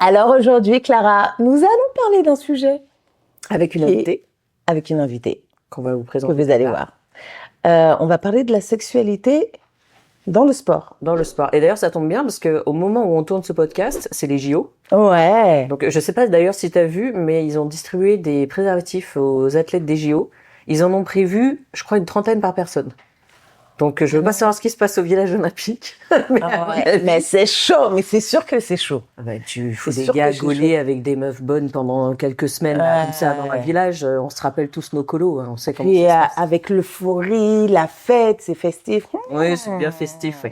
Alors aujourd'hui, Clara, nous allons parler d'un sujet avec une invitée qu'on va vous présenter. Que vous allez voir. On va parler de la sexualité dans le sport. Dans le sport. Et d'ailleurs, ça tombe bien parce que au moment où on tourne ce podcast, c'est les JO. Ouais. Donc, je sais pas d'ailleurs si tu as vu, mais ils ont distribué des préservatifs aux athlètes des JO. Ils en ont prévu, je crois, une 30aine par personne. Donc, je veux pas savoir ce qui se passe au village olympique. Mais c'est chaud, mais c'est sûr que c'est chaud. Tu fous des gars gaulés avec des meufs bonnes pendant quelques semaines, comme ça, dans un village. On se rappelle tous nos colos, hein, on sait comment ça se passe. Puis, avec l'euphorie, la fête, c'est festif. Oui, c'est bien festif, oui.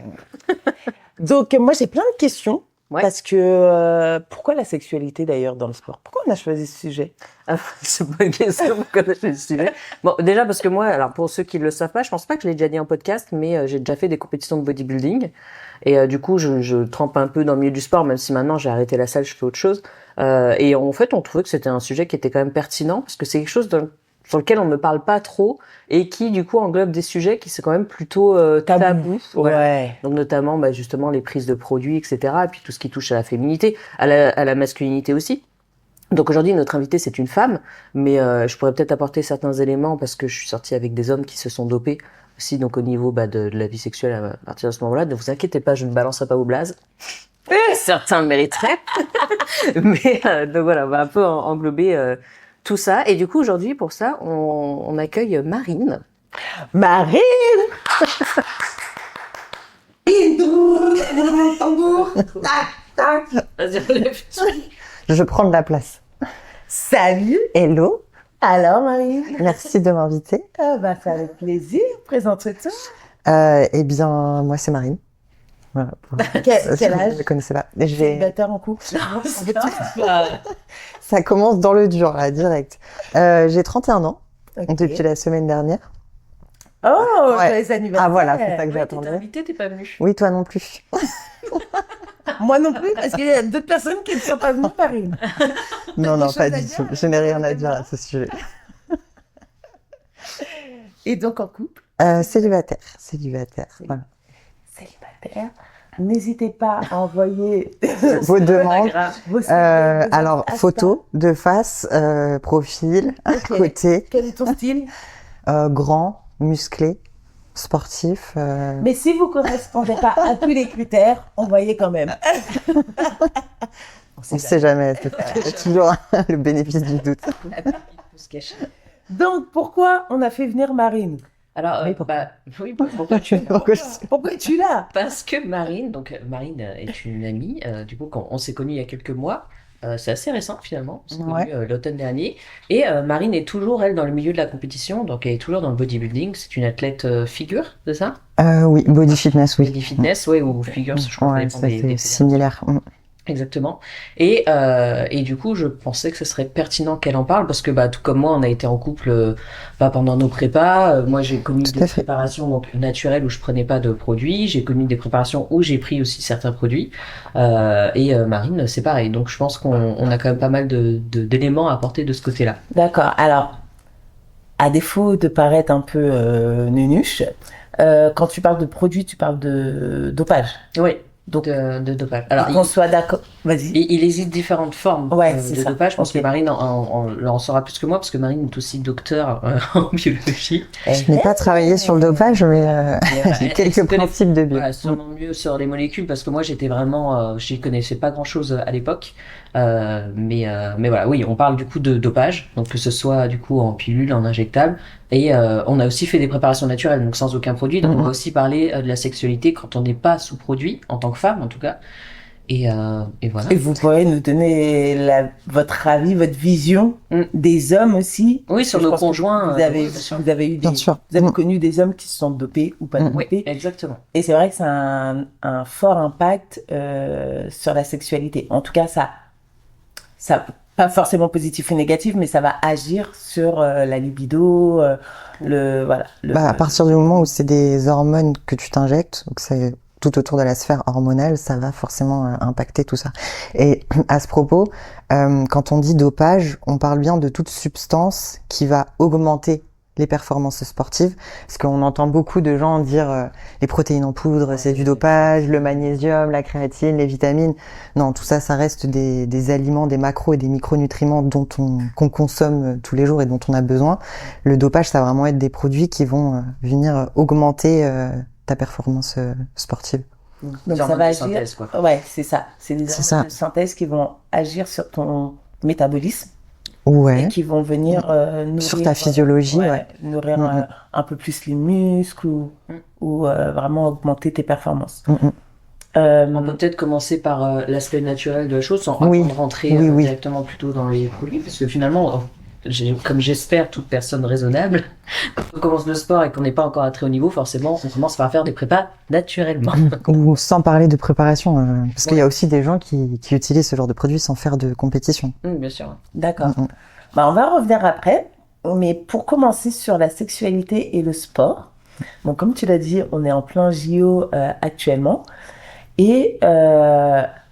Donc, moi, j'ai plein de questions. Ouais. Parce que, pourquoi la sexualité d'ailleurs dans le sport? Pourquoi on a choisi ce sujet? C'est pas une question, pourquoi on a choisi ce sujet? Bon, déjà parce que moi, alors pour ceux qui le savent pas, je pense pas que je l'ai déjà dit en podcast, mais j'ai déjà fait des compétitions de bodybuilding. Et du coup, je trempe un peu dans le milieu du sport, même si maintenant j'ai arrêté la salle, je fais autre chose. Et en fait, on trouvait que c'était un sujet qui était quand même pertinent, parce que c'est quelque chose sur lequel on ne parle pas trop et qui du coup englobe des sujets qui sont quand même plutôt tabous. Voilà. Ouais. Donc notamment justement les prises de produits, etc. Et puis tout ce qui touche à la féminité, à la masculinité aussi. Donc aujourd'hui notre invitée c'est une femme, mais je pourrais peut-être apporter certains éléments parce que je suis sortie avec des hommes qui se sont dopés aussi, donc au niveau de la vie sexuelle à partir de ce moment-là. Ne vous inquiétez pas, je ne balancerai pas vos blazes. Certains le mériteraient. Mais donc voilà, on va un peu englober tout ça. Et du coup, aujourd'hui, pour ça, on accueille Marine. Marine! Tambour. Tac, tac. Vas-y, relève-toi. Je prends de la place. Salut! Hello. Alors, Marine? Merci de m'inviter. C'est avec plaisir. Présente-toi. Eh bien, moi, c'est Marine. Voilà. Quel âge? Je ne connaissais pas. Célibataire en couple? Ça commence dans le dur, là, direct. J'ai 31 ans, depuis la semaine dernière. Oh, les anniversaires. Ah voilà, c'est ça que j'attendais. T'es invitée, t'es pas venue. Oui, toi non plus. Moi non plus, parce qu'il y a d'autres personnes qui ne sont pas venues, Marine. Non, pas du tout. Je n'ai rien à dire à ce sujet. Et donc en couple? Célibataire. Voilà. Célibataire. N'hésitez pas à envoyer vos demandes. Alors, photos de face, profil, côté. Quel est ton style? Grand, musclé, sportif. Mais si vous ne correspondez pas à tous les critères, envoyez quand même. On ne sait jamais. C'est toujours le bénéfice du doute. Donc, pourquoi on a fait venir Marine? Alors, pourquoi tu es là? Pourquoi tu es là? Parce que Marine est une amie. Du coup, quand on s'est connus il y a quelques mois, c'est assez récent finalement. On s'est connus l'automne dernier. Et Marine est toujours, elle, dans le milieu de la compétition. Donc, elle est toujours dans le bodybuilding. C'est une athlète figure, c'est ça? Oui, body fitness, oui. Body fitness, oui, ou figure, je crois que c'est similaire. Exactement. Et du coup, je pensais que ce serait pertinent qu'elle en parle parce que tout comme moi, on a été en couple pendant nos prépas. Moi, j'ai connu des préparations donc naturelles où je prenais pas de produits. J'ai connu des préparations où j'ai pris aussi certains produits. Et Marine, c'est pareil. Donc, je pense qu'on a quand même pas mal d'éléments à apporter de ce côté-là. D'accord. Alors, à défaut de paraître un peu nunuche, quand tu parles de produits, tu parles de dopage. Oui. Donc, de dopage. Alors, qu'on soit d'accord. Vas-y. Il existe différentes formes de dopage. Je pense que Marine en saura plus que moi, parce que Marine est aussi docteur en biologie. Je n'ai pas travaillé sur le dopage, mais j'ai quelques principes de bio. Voilà, sûrement mieux sur les molécules, parce que moi, j'étais vraiment, je connaissais pas grand-chose à l'époque. Mais voilà, oui, on parle du coup de dopage, donc que ce soit du coup en pilule, en injectable. Et on a aussi fait des préparations naturelles, donc sans aucun produit. Donc on va aussi parler de la sexualité quand on n'est pas sous produit, en tant que femme en tout cas. Et voilà. Et vous pourrez nous donner votre avis, votre vision des hommes aussi. Oui, sur nos conjoints. Vous avez eu vous avez connu des hommes qui se sont dopés ou pas dopés. Oui, exactement. Et c'est vrai que ça a un fort impact sur la sexualité. En tout cas, ça pas forcément positif ou négatif, mais ça va agir sur la libido, à partir du moment où c'est des hormones que tu t'injectes, donc c'est tout autour de la sphère hormonale, ça va forcément impacter tout ça. Et à ce propos, quand on dit dopage, on parle bien de toute substance qui va augmenter les performances sportives, parce qu'on entend beaucoup de gens dire les protéines en poudre, c'est du dopage, le magnésium, la créatine, les vitamines. Non, tout ça, ça reste des aliments, des macros et des micronutriments qu'on consomme tous les jours et dont on a besoin. Le dopage, ça va vraiment être des produits qui vont venir augmenter ta performance sportive. Donc ça va agir. Synthèse, quoi. Ouais, c'est ça. C'est des hormones de synthèse qui vont agir sur ton métabolisme. Ouais. Et qui vont venir nourrir sur ta physiologie, nourrir un peu plus les muscles ou vraiment augmenter tes performances. On peut peut-être commencer par l'aspect naturel de la chose sans rentrer directement plutôt dans les produits, parce que finalement, comme j'espère toute personne raisonnable, quand on commence le sport et qu'on n'est pas encore à très haut niveau, forcément, on commence par faire des prépas naturellement. Ou sans parler de préparation, parce qu'il y a aussi des gens qui utilisent ce genre de produits sans faire de compétition. Bien sûr. D'accord. On va revenir après, mais pour commencer sur la sexualité et le sport. Bon, comme tu l'as dit, on est en plein JO actuellement. Et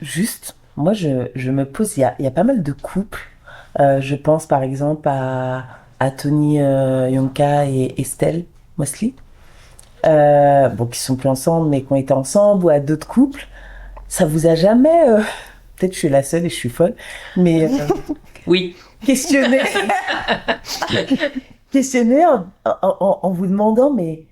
juste, moi, je me pose, il y a pas mal de couples. Je pense par exemple à Tony Yonka et Estelle Mosley, qui sont plus ensemble, mais qui ont été ensemble, ou à d'autres couples. Ça vous a jamais... Peut-être que je suis la seule et je suis folle, mais... oui. Questionner en vous demandant, mais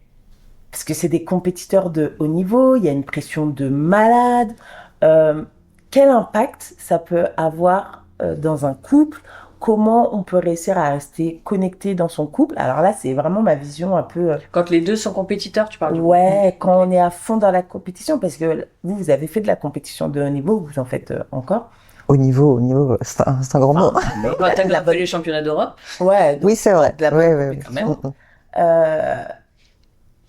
parce que c'est des compétiteurs de haut niveau, il y a une pression de malade, quel impact ça peut avoir dans un couple, comment on peut réussir à rester connecté dans son couple. Alors là, c'est vraiment ma vision un peu... Quand les deux sont compétiteurs, tu parles quand on est à fond dans la compétition, parce que vous avez fait de la compétition de haut niveau, vous en faites encore. Au niveau, c'est un grand mot. Quand t'as appelé les championnats d'Europe. Ouais. Oui, c'est vrai. Quand même.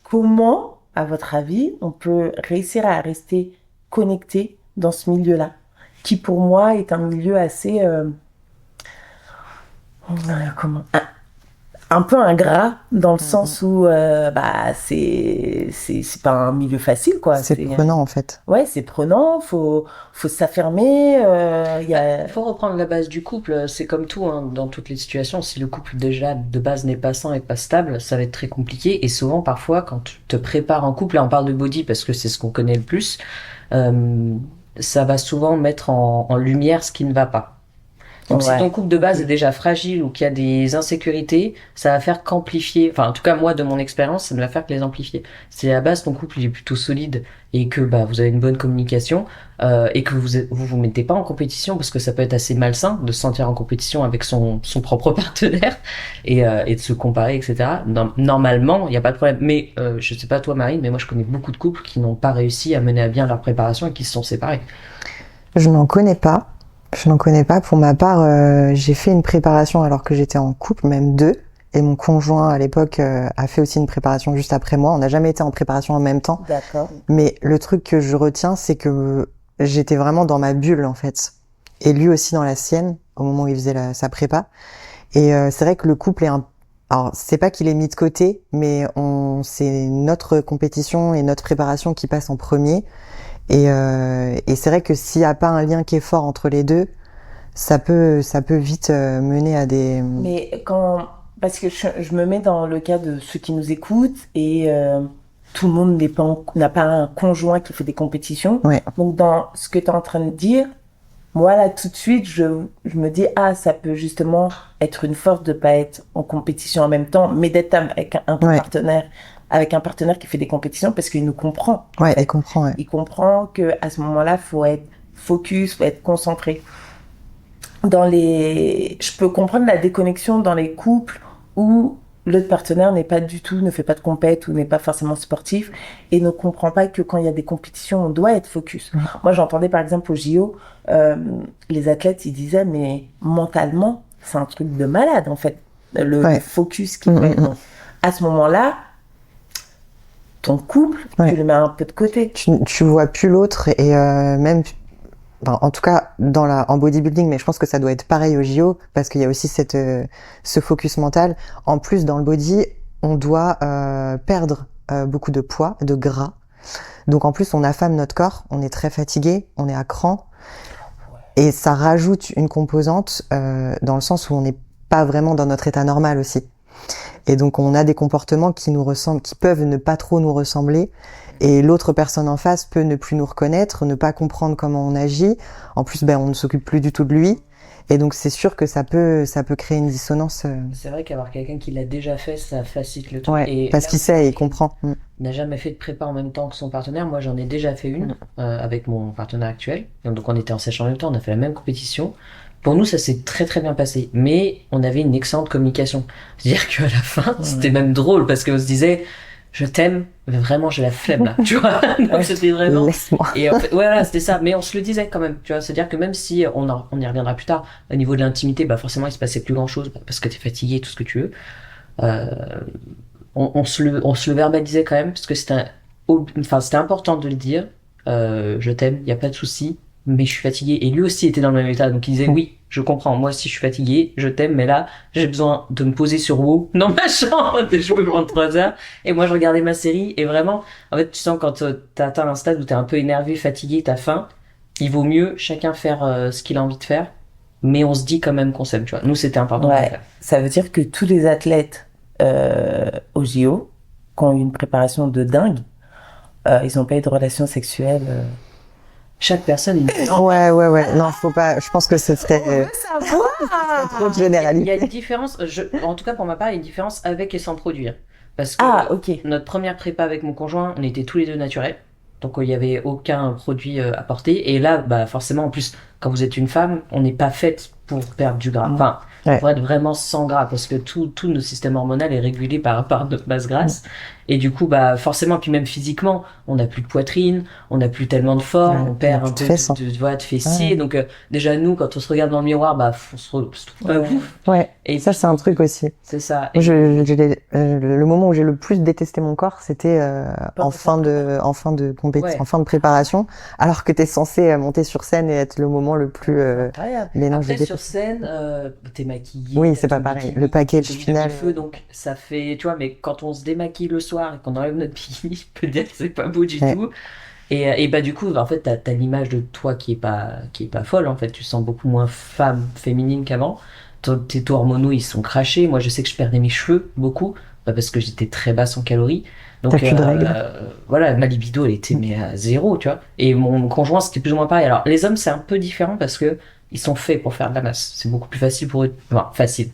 Comment, à votre avis, on peut réussir à rester connecté dans ce milieu-là, qui pour moi est un milieu assez, un peu ingrat dans le sens où c'est pas un milieu facile, quoi. C'est prenant en fait. Ouais, c'est prenant, faut s'affirmer. Faut reprendre la base du couple. C'est comme tout dans toutes les situations. Si le couple déjà de base n'est pas sain et pas stable, ça va être très compliqué. Et souvent, parfois, quand tu te prépares en couple, là on parle de body parce que c'est ce qu'on connaît le plus, ça va souvent mettre en lumière ce qui ne va pas. Donc si ton couple de base est déjà fragile ou qu'il y a des insécurités, ça va faire qu'amplifier, enfin en tout cas moi de mon expérience, ça ne va faire que les amplifier. Si à la base ton couple il est plutôt solide et que vous avez une bonne communication et que vous mettez pas en compétition, parce que ça peut être assez malsain de se sentir en compétition avec son propre partenaire et de se comparer, etc. Normalement il n'y a pas de problème, mais je sais pas toi Marine, mais moi je connais beaucoup de couples qui n'ont pas réussi à mener à bien leur préparation et qui se sont séparés. Je n'en connais pas. Pour ma part, j'ai fait une préparation alors que j'étais en couple, même 2. Et mon conjoint, à l'époque, a fait aussi une préparation juste après moi. On n'a jamais été en préparation en même temps. D'accord. Mais le truc que je retiens, c'est que j'étais vraiment dans ma bulle, en fait. Et lui aussi dans la sienne, au moment où il faisait sa prépa. Et c'est vrai que le couple est alors, c'est pas qu'il est mis de côté, mais c'est notre compétition et notre préparation qui passe en premier. Et c'est vrai que s'il n'y a pas un lien qui est fort entre les deux, ça peut vite mener à des... Mais parce que je me mets dans le cas de ceux qui nous écoutent et tout le monde n'a pas un conjoint qui fait des compétitions. Ouais. Donc dans ce que tu es en train de dire, moi là tout de suite, je me dis ça peut justement être une force de pas être en compétition en même temps, mais d'être avec un partenaire. Avec un partenaire qui fait des compétitions parce qu'il nous comprend. Ouais, il comprend. Ouais. Il comprend que à ce moment-là, faut être focus, faut être concentré. Je peux comprendre la déconnexion dans les couples où l'autre partenaire ne fait pas de compète ou n'est pas forcément sportif et ne comprend pas que quand il y a des compétitions, on doit être focus. Moi, j'entendais par exemple au JO, les athlètes, ils disaient mais mentalement, c'est un truc de malade en fait. Le focus qui fait. À ce moment-là, ton couple, tu le mets un peu de côté. Tu vois plus l'autre et même, en tout cas en bodybuilding, mais je pense que ça doit être pareil au JO parce qu'il y a aussi ce focus mental. En plus, dans le body, on doit perdre beaucoup de poids, de gras. Donc en plus, on affame notre corps, on est très fatigué, on est à cran. Et ça rajoute une composante dans le sens où on n'est pas vraiment dans notre état normal aussi. Et donc on a des comportements qui nous ressemblent, qui peuvent ne pas trop nous ressembler. Et l'autre personne en face peut ne plus nous reconnaître, ne pas comprendre comment on agit. En plus, on ne s'occupe plus du tout de lui. Et donc c'est sûr que ça peut créer une dissonance. C'est vrai qu'avoir quelqu'un qui l'a déjà fait, ça facilite le truc. Ouais, Et parce qu'il sait et il comprend. il n'a jamais fait de prépa en même temps que son partenaire. Moi, j'en ai déjà fait une avec mon partenaire actuel. Donc on était en sèche en même temps, on a fait la même compétition. Pour nous, ça s'est très très bien passé. Mais on avait une excellente communication. C'est-à-dire qu'à la fin, c'était même drôle parce qu'on se disait... Je t'aime, mais vraiment j'ai la flemme là, tu vois. Donc c'était vraiment. Laisse-moi. Et en fait, voilà, c'était ça. Mais on se le disait quand même, tu vois. C'est-à-dire que même si on y reviendra plus tard, au niveau de l'intimité, forcément il se passait plus grand-chose parce que t'es fatigué, tout ce que tu veux. On se le verbalisait quand même parce que c'était important de le dire. Je t'aime, y a pas de souci, mais je suis fatigué. Et lui aussi était dans le même état, donc il disait oui. Je comprends, moi aussi je suis fatigué, je t'aime, mais là, j'ai besoin de me poser sur WoW dans ma chambre, je peux prendre 3 heures. Et moi, je regardais ma série, et vraiment, en fait, tu sens quand t'as atteint un stade où t'es un peu énervé, fatigué, t'as faim, il vaut mieux chacun faire ce qu'il a envie de faire, mais on se dit quand même qu'on s'aime, tu vois. Nous, c'était important de le faire. Ça veut dire que tous les athlètes au JO, qui ont eu une préparation de dingue, ils n'ont pas eu de relation sexuelle. Chaque personne est Ouais. Non, faut pas. Je pense que ce serait trop généralisé. Il y a une différence. En tout cas, pour ma part, il y a une différence avec et sans produire. Parce que notre première prépa avec mon conjoint, on était tous les deux naturels. Donc, il n'y avait aucun produit apporté. Et là, forcément, en plus, quand vous êtes une femme, on n'est pas faite pour perdre du gras. Enfin, pour être vraiment sans gras. Parce que tout notre système hormonal est régulé par notre masse grasse. Et du coup, forcément, puis même physiquement, on n'a plus de poitrine, on n'a plus tellement de forme, on perd un peu de fessier. Donc, déjà, nous, quand on se regarde dans le miroir, on se trouve pas ouf. Ouais. Et ça, c'est un truc aussi. C'est ça. Le moment où j'ai le plus détesté mon corps, c'était en fin de compétition, en fin de préparation, alors que t'es censé monter sur scène et être le moment le plus. Mais non, après, sur scène, t'es maquillée. Oui, c'est pas pareil. Le package final. Feu, donc ça fait, tu vois, mais quand on se démaquille le soir et qu'on enlève notre bikini, je peux dire que c'est pas beau du tout. Et du coup, en fait, t'as l'image de toi qui est pas folle, en fait. Tu sens beaucoup moins féminine qu'avant. Tes taux hormonaux, ils sont crachés. Moi, je sais que je perdais mes cheveux beaucoup, parce que j'étais très basse en calories. Donc, t'as plus de règles. Voilà, ma libido, elle était à 0, tu vois. Et mon conjoint, c'était plus ou moins pareil. Alors, les hommes, c'est un peu différent parce que ils sont faits pour faire de la masse. C'est beaucoup plus facile pour eux. Enfin, facile.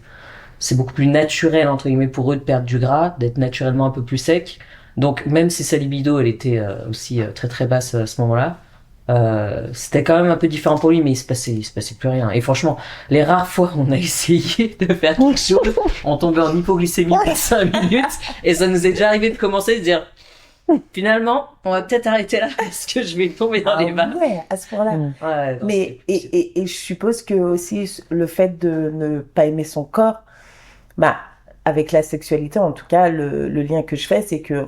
C'est beaucoup plus naturel, entre guillemets, pour eux de perdre du gras, d'être naturellement un peu plus sec. Donc, même si sa libido, elle était aussi très très basse à ce moment-là, c'était quand même un peu différent pour lui, mais il se passait plus rien. Et franchement, les rares fois où on a essayé de faire quelque chose, on tombait en hypoglycémie pour 5 minutes, et ça nous est déjà arrivé de commencer à se dire, finalement, on va peut-être arrêter là, parce que je vais tomber dans les balles. Ouais, à ce point-là. Ouais, non, mais, et je suppose que aussi, le fait de ne pas aimer son corps, avec la sexualité, en tout cas, le lien que je fais, c'est que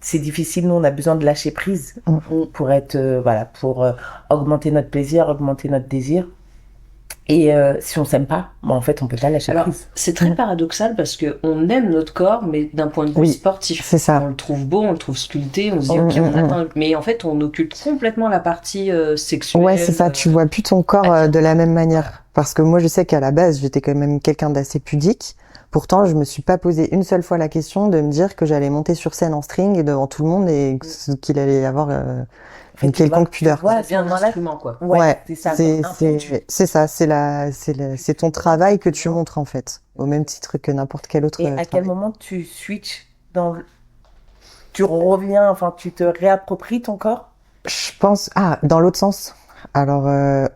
c'est difficile. Nous, on a besoin de lâcher prise pour être, pour augmenter notre plaisir, augmenter notre désir. Et si on s'aime pas, en fait, on peut pas lâcher prise. C'est très paradoxal parce que on aime notre corps, mais d'un point de vue sportif. C'est ça. On le trouve beau, on le trouve sculpté, on se dit ok, on atteint. Mais en fait, on occulte complètement la partie sexuelle. Ouais, c'est ça. Tu vois plus ton corps de la même manière. Parce que moi, je sais qu'à la base, j'étais quand même quelqu'un d'assez pudique. Pourtant, je me suis pas posé une seule fois la question de me dire que j'allais monter sur scène en string et devant tout le monde et qu'il allait y avoir une quelconque pudeur. C'est bien un instrument, quoi. Ouais, c'est ça. C'est ton travail que tu montres, en fait. Au même titre que n'importe quel autre. Et à quel moment tu switches tu reviens, tu te réappropries ton corps? Je pense, dans l'autre sens. Alors,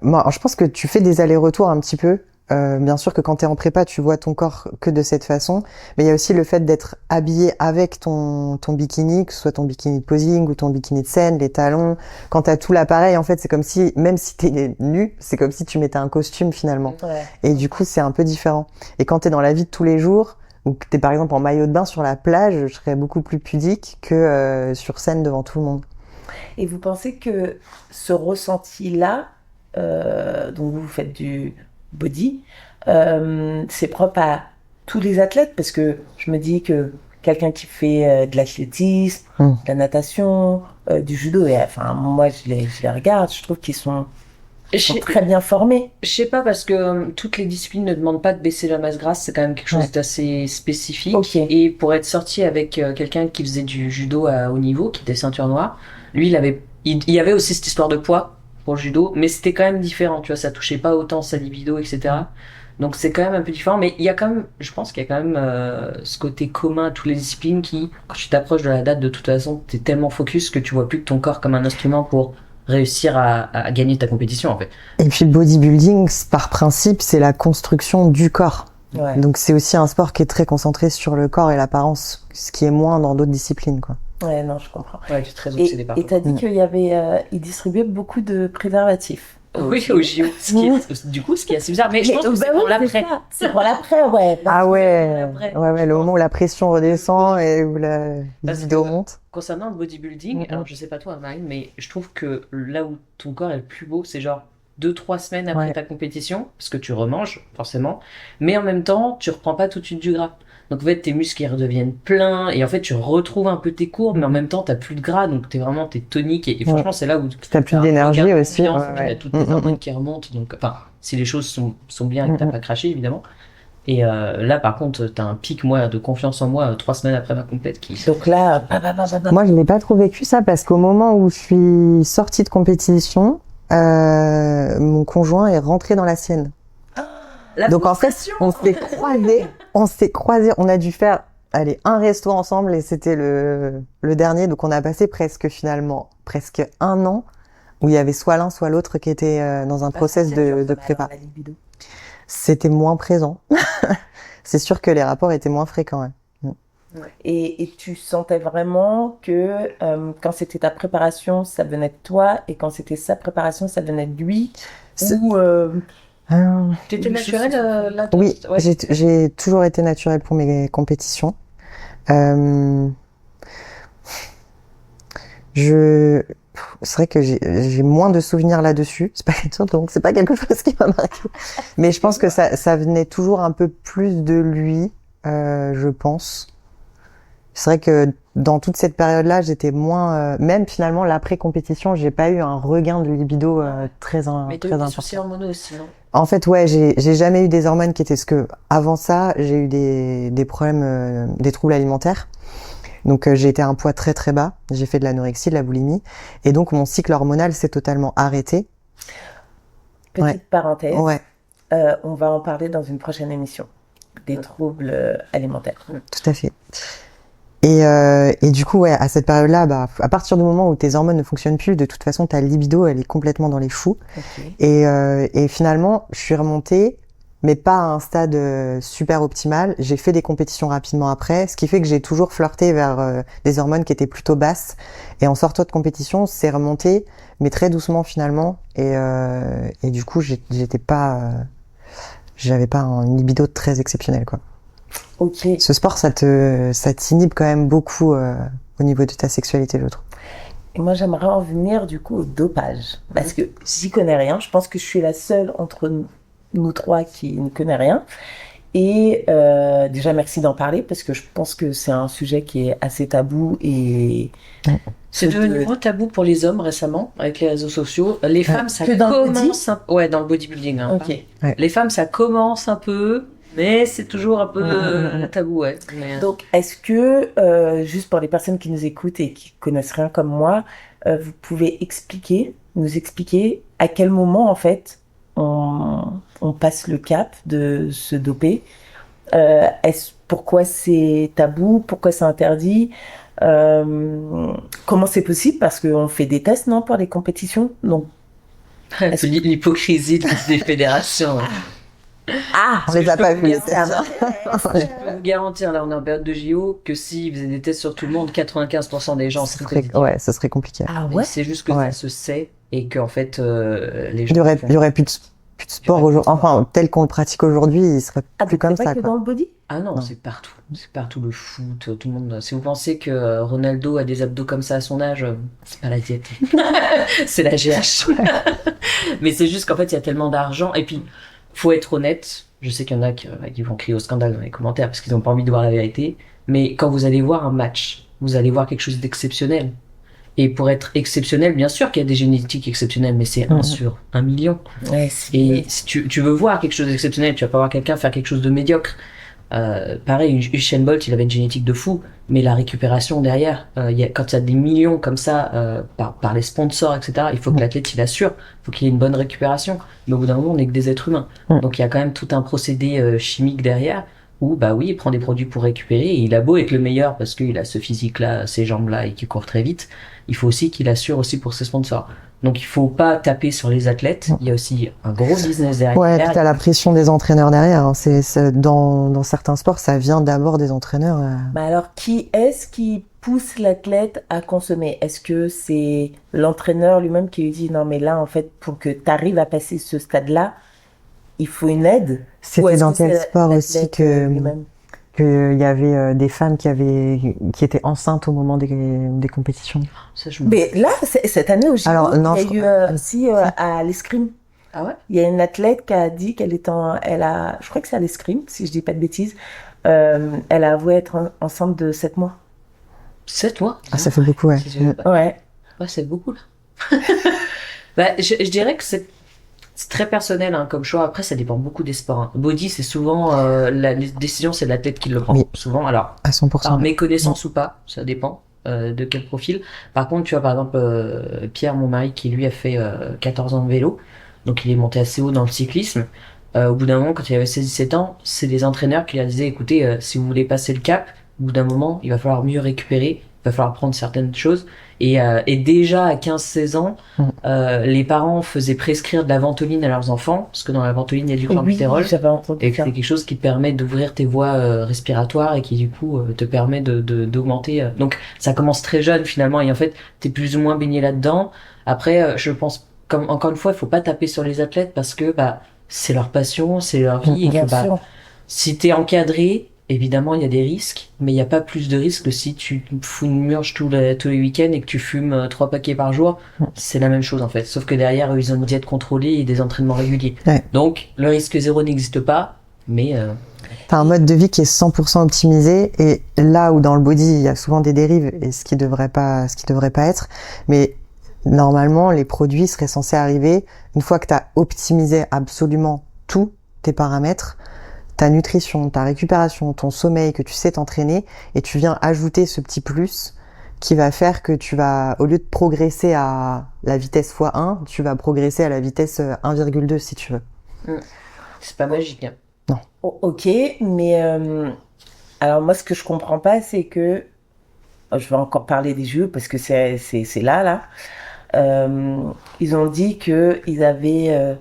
moi, je pense que tu fais des allers-retours un petit peu. Bien sûr que quand t'es en prépa, tu vois ton corps que de cette façon, mais il y a aussi le fait d'être habillé avec ton bikini, que ce soit ton bikini de posing ou ton bikini de scène, les talons. Quand t'as tout l'appareil, en fait, c'est comme si, même si t'es nu, c'est comme si tu mettais un costume finalement. Ouais. Et du coup, c'est un peu différent. Et quand t'es dans la vie de tous les jours, ou que t'es par exemple en maillot de bain sur la plage, je serais beaucoup plus pudique que sur scène devant tout le monde. Et vous pensez que ce ressenti-là, dont vous faites du body, c'est propre à tous les athlètes? Parce que je me dis que quelqu'un qui fait de l'athlétisme, de la natation, du judo, et moi je les regarde, je trouve qu'ils sont Ils sont très bien formés. Je sais pas, parce que toutes les disciplines ne demandent pas de baisser la masse grasse, c'est quand même quelque chose d'assez spécifique. Ok. Et pour être sorti avec quelqu'un qui faisait du judo à haut niveau, qui était ceinture noire, lui, il y avait aussi cette histoire de poids pour le judo, mais c'était quand même différent, tu vois, ça touchait pas autant sa libido, etc. Donc c'est quand même un peu différent, mais il y a quand même, je pense qu'il y a quand même ce côté commun à toutes les disciplines qui, quand tu t'approches de la date, de toute façon, t'es tellement focus que tu vois plus que ton corps comme un instrument pour réussir à gagner ta compétition, en fait. Et puis le bodybuilding, par principe, c'est la construction du corps. Ouais. Donc c'est aussi un sport qui est très concentré sur le corps et l'apparence, ce qui est moins dans d'autres disciplines, quoi. Ouais, non, je comprends. Ouais, tu es très obsédé par Et t'as dit qu'il y avait, ils distribuaient beaucoup de préservatifs. Oui, au JO. Du coup, ce qui est assez bizarre. Mais je pense que c'est pour l'après. C'est pour l'après, ouais. Ah ouais, Après. ouais, le moment où la pression redescend et où la Parce libido que- monte. Concernant le bodybuilding, alors je sais pas toi, Marine, mais je trouve que là où ton corps est le plus beau, c'est genre 2-3 semaines après ta compétition, parce que tu remanges, forcément, mais en même temps, tu reprends pas tout de suite du gras. Donc en fait, tes muscles ils redeviennent pleins, et en fait, tu retrouves un peu tes courbes, mais en même temps, t'as plus de gras, donc t'es tonique, et franchement, c'est là où t'as plus d'énergie aussi. T'as toutes tes hormones qui remontent, donc, enfin, si les choses sont bien et que t'as pas craché, évidemment. Et là, par contre, t'as un pic, moi, de confiance en moi 3 semaines après ma complète qui... Donc là, Moi, je n'ai pas trop vécu ça parce qu'au moment où je suis sortie de compétition, mon conjoint est rentré dans la sienne. Donc en fait, on s'est croisés, on a dû faire, un resto ensemble et c'était le dernier. Donc on a passé presque 1 an où il y avait soit l'un soit l'autre qui était dans un process de prépa. C'était moins présent. C'est sûr que les rapports étaient moins fréquents. Ouais. Et tu sentais vraiment que quand c'était ta préparation, ça venait de toi, et quand c'était sa préparation, ça venait de lui. Ou T'étais naturelle là? Oui, ouais. j'ai toujours été naturelle pour mes compétitions. C'est vrai que j'ai moins de souvenirs là-dessus. C'est pas quelque chose qui m'a marqué. Mais je pense que ça venait toujours un peu plus de lui, je pense. C'est vrai que dans toute cette période-là, j'étais moins, même finalement l'après-compétition, j'ai pas eu un regain de libido très important. Mais t'as eu des soucis hormonaux aussi, non? En fait, ouais, j'ai jamais eu des hormones qui étaient avant ça, j'ai eu des problèmes, des troubles alimentaires. Donc j'ai été à un poids très très bas, j'ai fait de l'anorexie, de la boulimie, et donc mon cycle hormonal s'est totalement arrêté. Petite parenthèse, on va en parler dans une prochaine émission, des troubles alimentaires. Tout à fait. Et du coup, à cette période-là, à partir du moment où tes hormones ne fonctionnent plus, de toute façon, ta libido, elle est complètement dans les choux. Okay. Et finalement, je suis remontée, mais pas à un stade super optimal. J'ai fait des compétitions rapidement après, ce qui fait que j'ai toujours flirté vers des hormones qui étaient plutôt basses. Et en sortant de compétition, c'est remonté, mais très doucement finalement. Et du coup, j'avais pas une libido très exceptionnelle, quoi. Ok. Ce sport, ça t'inhibe quand même beaucoup au niveau de ta sexualité, je trouve. Et moi, j'aimerais en venir du coup au dopage, parce que j'y connais rien. Je pense que je suis la seule entre nous trois qui ne connaît rien. Et déjà, merci d'en parler, parce que je pense que c'est un sujet qui est assez tabou. Et c'est devenu moins tabou pour les hommes récemment, avec les réseaux sociaux. Les femmes, ça commence dans le bodybuilding. Hein, okay. Les femmes, ça commence un peu, mais c'est toujours un peu tabou, ouais. Mais... Donc, est-ce que, juste pour les personnes qui nous écoutent et qui connaissent rien comme moi, vous pouvez nous expliquer à quel moment, en fait, on passe le cap de se doper? Pourquoi c'est tabou? Pourquoi c'est interdit? Comment c'est possible? Parce qu'on fait des tests, non, pour les compétitions? Donc, l'hypocrisie des fédérations. Ah, on les a pas vus. Je peux vous garantir, là on est en période de JO, que s'ils faisaient des tests sur tout le monde, 95% des gens seraient positifs. Ouais, ça serait compliqué. Ah ouais? C'est juste que ça se sait et qu'en fait les gens... Il y aurait plus de sport aujourd'hui. Enfin, tel qu'on le pratique aujourd'hui, il serait plus comme ça. C'est pas que dans le body? Ah non, c'est partout. C'est partout, le foot, tout le monde. Si vous pensez que Ronaldo a des abdos comme ça à son âge, c'est pas la diète. C'est la GH. Mais c'est juste qu'en fait, il y a tellement d'argent. Et puis, faut être honnête. Je sais qu'il y en a qui vont crier au scandale dans les commentaires parce qu'ils n'ont pas envie de voir la vérité. Mais quand vous allez voir un match, vous allez voir quelque chose d'exceptionnel. Et pour être exceptionnel, bien sûr qu'il y a des génétiques exceptionnelles, mais c'est 1 sur 1 million. Ouais, Et si tu veux voir quelque chose d'exceptionnel, tu vas pas voir quelqu'un faire quelque chose de médiocre. Pareil, Usain Bolt, il avait une génétique de fou, mais la récupération derrière, quand il y a des millions comme ça par les sponsors, etc., il faut que l'athlète il assure, il faut qu'il ait une bonne récupération. Mais au bout d'un moment, on n'est que des êtres humains, donc il y a quand même tout un procédé chimique derrière où bah oui, il prend des produits pour récupérer. Et il a beau être le meilleur parce qu'il a ce physique-là, ces jambes-là et qu'il court très vite, il faut aussi qu'il assure aussi pour ses sponsors. Donc il faut pas taper sur les athlètes. Il y a aussi un gros business derrière. Ouais, puis t'as la pression des entraîneurs derrière. Hein. Dans certains sports, ça vient d'abord des entraîneurs. Bah alors, qui est-ce qui pousse l'athlète à consommer? Est-ce que c'est l'entraîneur lui-même qui lui dit non mais là en fait pour que tu arrives à passer ce stade-là, il faut une aide? Ou C'était est-ce dans que c'est quel sport aussi l'athlète que lui-même? qu'il y avait des femmes qui étaient enceintes au moment des compétitions. Ça, je me... Mais là, cette année au JO, Alors, non, il y a eu aussi à l'escrime. Ah ouais? Il y a une athlète qui a dit qu'elle était je crois que c'est à l'escrime, si je dis pas de bêtises. Elle a avoué être enceinte de 7 mois. 7 mois? Ah, ça fait beaucoup, ouais. Ouais. Ouais, c'est beaucoup, là. Bah, je dirais que c'est très personnel hein, comme choix. Après, ça dépend beaucoup des sports. Hein. Body, c'est souvent la décision, c'est l'athlète qui le prend. Oui. Souvent, alors À 100%. par méconnaissance ou pas, ça dépend de quel profil. Par contre, tu vois, par exemple, Pierre, mon mari, qui lui a fait 14 ans de vélo, donc il est monté assez haut dans le cyclisme. Au bout d'un moment, quand il avait 16-17 ans, c'est les entraîneurs qui lui disaient, écoutez, si vous voulez passer le cap, au bout d'un moment, il va falloir mieux récupérer, il va falloir prendre certaines choses. Et déjà à 15-16 ans, les parents faisaient prescrire de la ventoline à leurs enfants, parce que dans la ventoline, il y a du clenbuterol. Oui, j'avais entendu Et que ça. c'est quelque chose qui te permet d'ouvrir tes voies respiratoires et qui du coup te permet d'augmenter. Donc ça commence très jeune finalement et en fait t'es plus ou moins baigné là-dedans. Après je pense comme encore une fois il faut pas taper sur les athlètes parce que bah c'est leur passion, c'est leur vie et Bien que bah sûr. si t'es encadré évidemment il y a des risques mais il y a pas plus de risques que si tu fous une murge tous les week-ends et que tu fumes 3 paquets par jour. C'est la même chose en fait sauf que derrière eux, ils ont une diète contrôlée et des entraînements réguliers. Ouais. Donc le risque zéro n'existe pas. Mais T'as un mode de vie qui est 100% optimisé et là où dans le body il y a souvent des dérives et ce qui devrait pas être, mais normalement les produits seraient censés arriver une fois que t'as optimisé absolument tous tes paramètres, ta nutrition, ta récupération, ton sommeil, que tu sais t'entraîner et tu viens ajouter ce petit plus qui va faire que tu vas, au lieu de progresser à la vitesse x1, tu vas progresser à la vitesse 1,2 si tu veux. c'est pas magique. Hein. Ok, mais alors moi ce que je comprends pas c'est que je vais encore parler des jeux parce que c'est là. Ils ont dit que ils avaient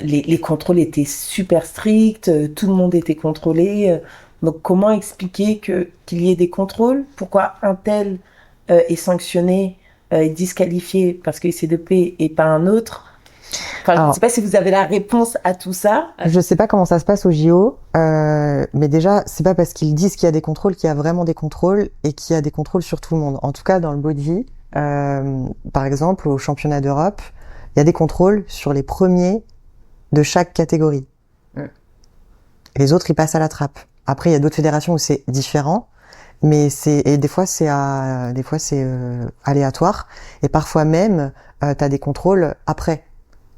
les contrôles étaient super stricts, tout le monde était contrôlé. Donc comment expliquer qu'il y ait des contrôles? Pourquoi un tel est sanctionné, est disqualifié parce qu'il s'est dopé et pas un autre? Enfin, je ne sais pas si vous avez la réponse à tout ça. Je sais pas comment ça se passe au JO, mais déjà, c'est pas parce qu'ils disent qu'il y a des contrôles qu'il y a vraiment des contrôles et qu'il y a des contrôles sur tout le monde. En tout cas, dans le body, par exemple, au championnat d'Europe, il y a des contrôles sur les premiers de chaque catégorie. Les autres, ils passent à la trappe. Après, il y a d'autres fédérations où c'est différent, mais des fois c'est aléatoire et parfois même t'as des contrôles après.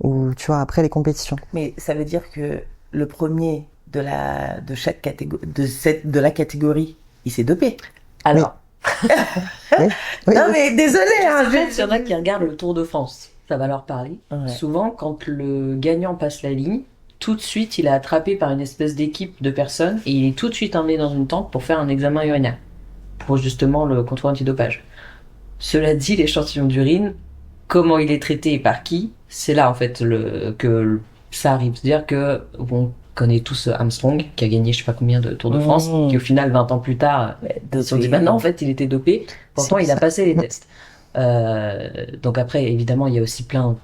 Ou tu vois après les compétitions. Mais ça veut dire que le premier de chaque catégorie de la catégorie, il s'est dopé. Alors, Oui. Non mais désolé hein, il y en a qui regardent le Tour de France, ça va leur parler. Ouais. Souvent, quand le gagnant passe la ligne, tout de suite, il est attrapé par une espèce d'équipe de personnes et il est tout de suite emmené dans une tente pour faire un examen urinaire pour justement le contrôle antidopage. Cela dit, l'échantillon d'urine, comment il est traité et par qui, c'est là en fait que ça arrive. C'est-à-dire que on connaît tous Armstrong qui a gagné je sais pas combien de Tours de France, qui au final 20 ans plus tard, ils se sont dit non en fait il était dopé, pourtant il a passé les tests. Donc après évidemment il y a aussi plein.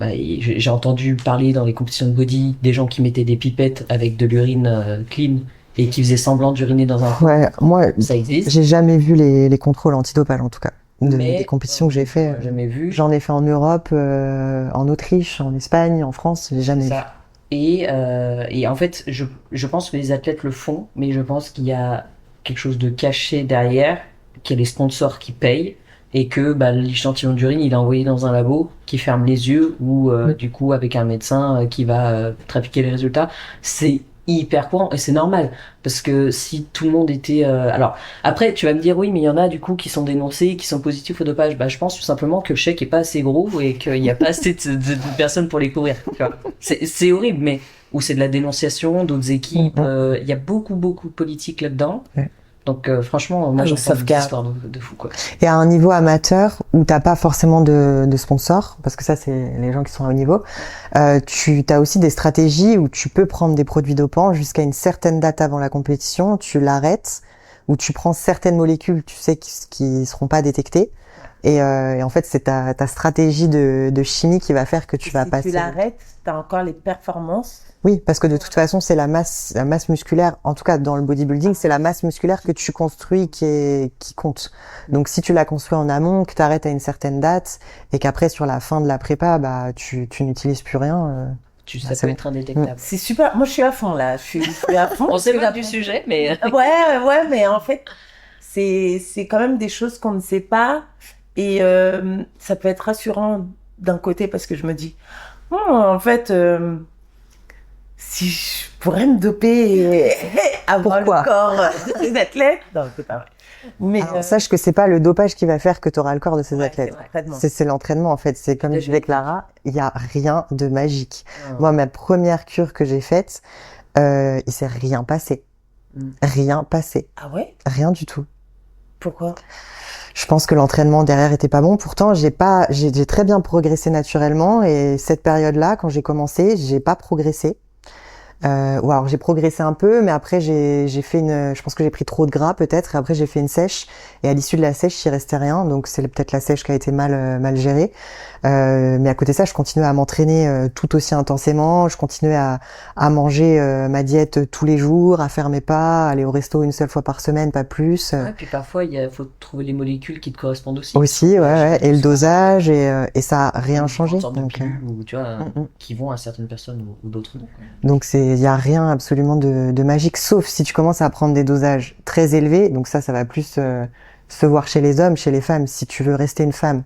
J'ai entendu parler dans les compétitions de body des gens qui mettaient des pipettes avec de l'urine clean et qui faisaient semblant d'uriner dans un. Ouais, moi Ça existe. j'ai jamais vu les contrôles antidopage en tout cas. Mais des compétitions que j'ai fait. Jamais vu. J'en ai fait en Europe, en Autriche, en Espagne, en France, j'ai jamais vu. Et en fait, je pense que les athlètes le font, mais je pense qu'il y a quelque chose de caché derrière, qu'il y a les sponsors qui payent, et que l'échantillon d'urine il est envoyé dans un labo qui ferme les yeux ou du coup avec un médecin qui va trafiquer les résultats. C'est hyper courant et c'est normal parce que si tout le monde était alors après tu vas me dire oui mais il y en a du coup qui sont dénoncés qui sont positifs au dopage. Je pense tout simplement que le chèque est pas assez gros et qu'il n'y a pas assez de personnes pour les couvrir, tu vois. C'est horrible, mais ou c'est de la dénonciation d'autres équipes, il y a beaucoup de politique là-dedans. Ouais. Donc franchement moi j'en sais des histoires de fou quoi. Et à un niveau amateur où t'as pas forcément de sponsors, parce que ça c'est les gens qui sont à haut niveau, tu as aussi des stratégies où tu peux prendre des produits dopants jusqu'à une certaine date avant la compétition, tu l'arrêtes, ou tu prends certaines molécules, tu sais qui seront pas détectées, et en fait c'est ta stratégie de chimie qui va faire que tu vas passer. Si tu l'arrêtes, t'as encore les performances. Oui, parce que de toute façon, c'est la masse musculaire, en tout cas dans le bodybuilding, c'est la masse musculaire que tu construis qui compte. Donc si tu la construis en amont, que tu arrêtes à une certaine date et qu'après sur la fin de la prépa, tu n'utilises plus rien, ça peut être indétectable. C'est super. Moi, je suis à fond là. Je suis à fond. On s'éloigne du sujet, mais ouais, mais en fait, c'est quand même des choses qu'on ne sait pas et ça peut être rassurant d'un côté parce que je me dis, en fait. Si je pourrais me doper et avoir Pourquoi le corps des athlètes. Non, c'est pas vrai. Mais alors, sache que c'est pas le dopage qui va faire que tu auras le corps de ces athlètes. C'est l'entraînement en fait. C'est comme disait Clara, il y a rien de magique. Moi, ma première cure que j'ai faite, il s'est rien passé. Rien passé. Ah ouais? Rien du tout. Pourquoi? Je pense que l'entraînement derrière était pas bon. Pourtant, j'ai très bien progressé naturellement et cette période-là, quand j'ai commencé, j'ai pas progressé. Ou alors j'ai progressé un peu, mais après j'ai fait je pense que j'ai pris trop de gras peut-être, et après j'ai fait une sèche, et à l'issue de la sèche il restait rien, donc c'est peut-être la sèche qui a été mal gérée. Mais à côté de ça, je continuais à m'entraîner tout aussi intensément, je continuais à manger ma diète tous les jours, à faire mes pas, aller au resto une seule fois par semaine, pas plus. Ouais, puis parfois il faut trouver les molécules qui te correspondent aussi. Aussi, ouais, et le dosage, et ça a rien changé. Donc, ou, tu vois, qui vont à certaines personnes ou d'autres non. Donc il y a rien absolument de magique, sauf si tu commences à prendre des dosages très élevés. Donc ça va plus se voir chez les hommes, chez les femmes. Si tu veux rester une femme,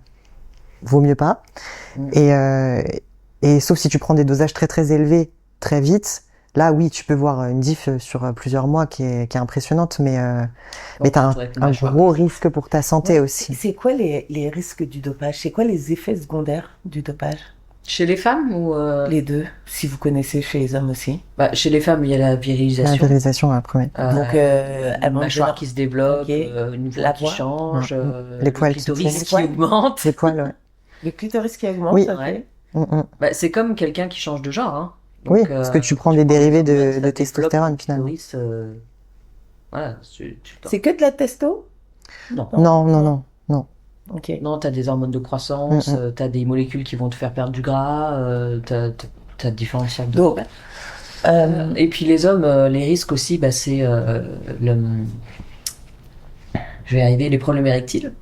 vaut mieux pas. Et sauf si tu prends des dosages très très élevés très vite, là oui, tu peux voir une diff sur plusieurs mois qui est impressionnante, mais t'as un gros risque pour ta santé aussi. C'est quoi les risques du dopage? C'est quoi les effets secondaires du dopage? Chez les femmes ou les deux, si vous connaissez chez les hommes aussi. Chez les femmes, il y a la virilisation. La virilisation, après. Donc, mâchoire qui se développe, une voix qui change, les poils le clitoris qui augmente. Les poils, ouais. Le clitoris qui augmente, oui. Ouais. C'est comme quelqu'un qui change de genre. Hein. Donc, oui, parce que tu prends des dérivés de testostérone, finalement. Voilà, c'est que de la testo? Non. Okay. Non, t'as des hormones de croissance, t'as des molécules qui vont te faire perdre du gras, t'as différents cercles de dopage. Et puis les hommes, les risques aussi, c'est je vais arriver, les problèmes érectiles.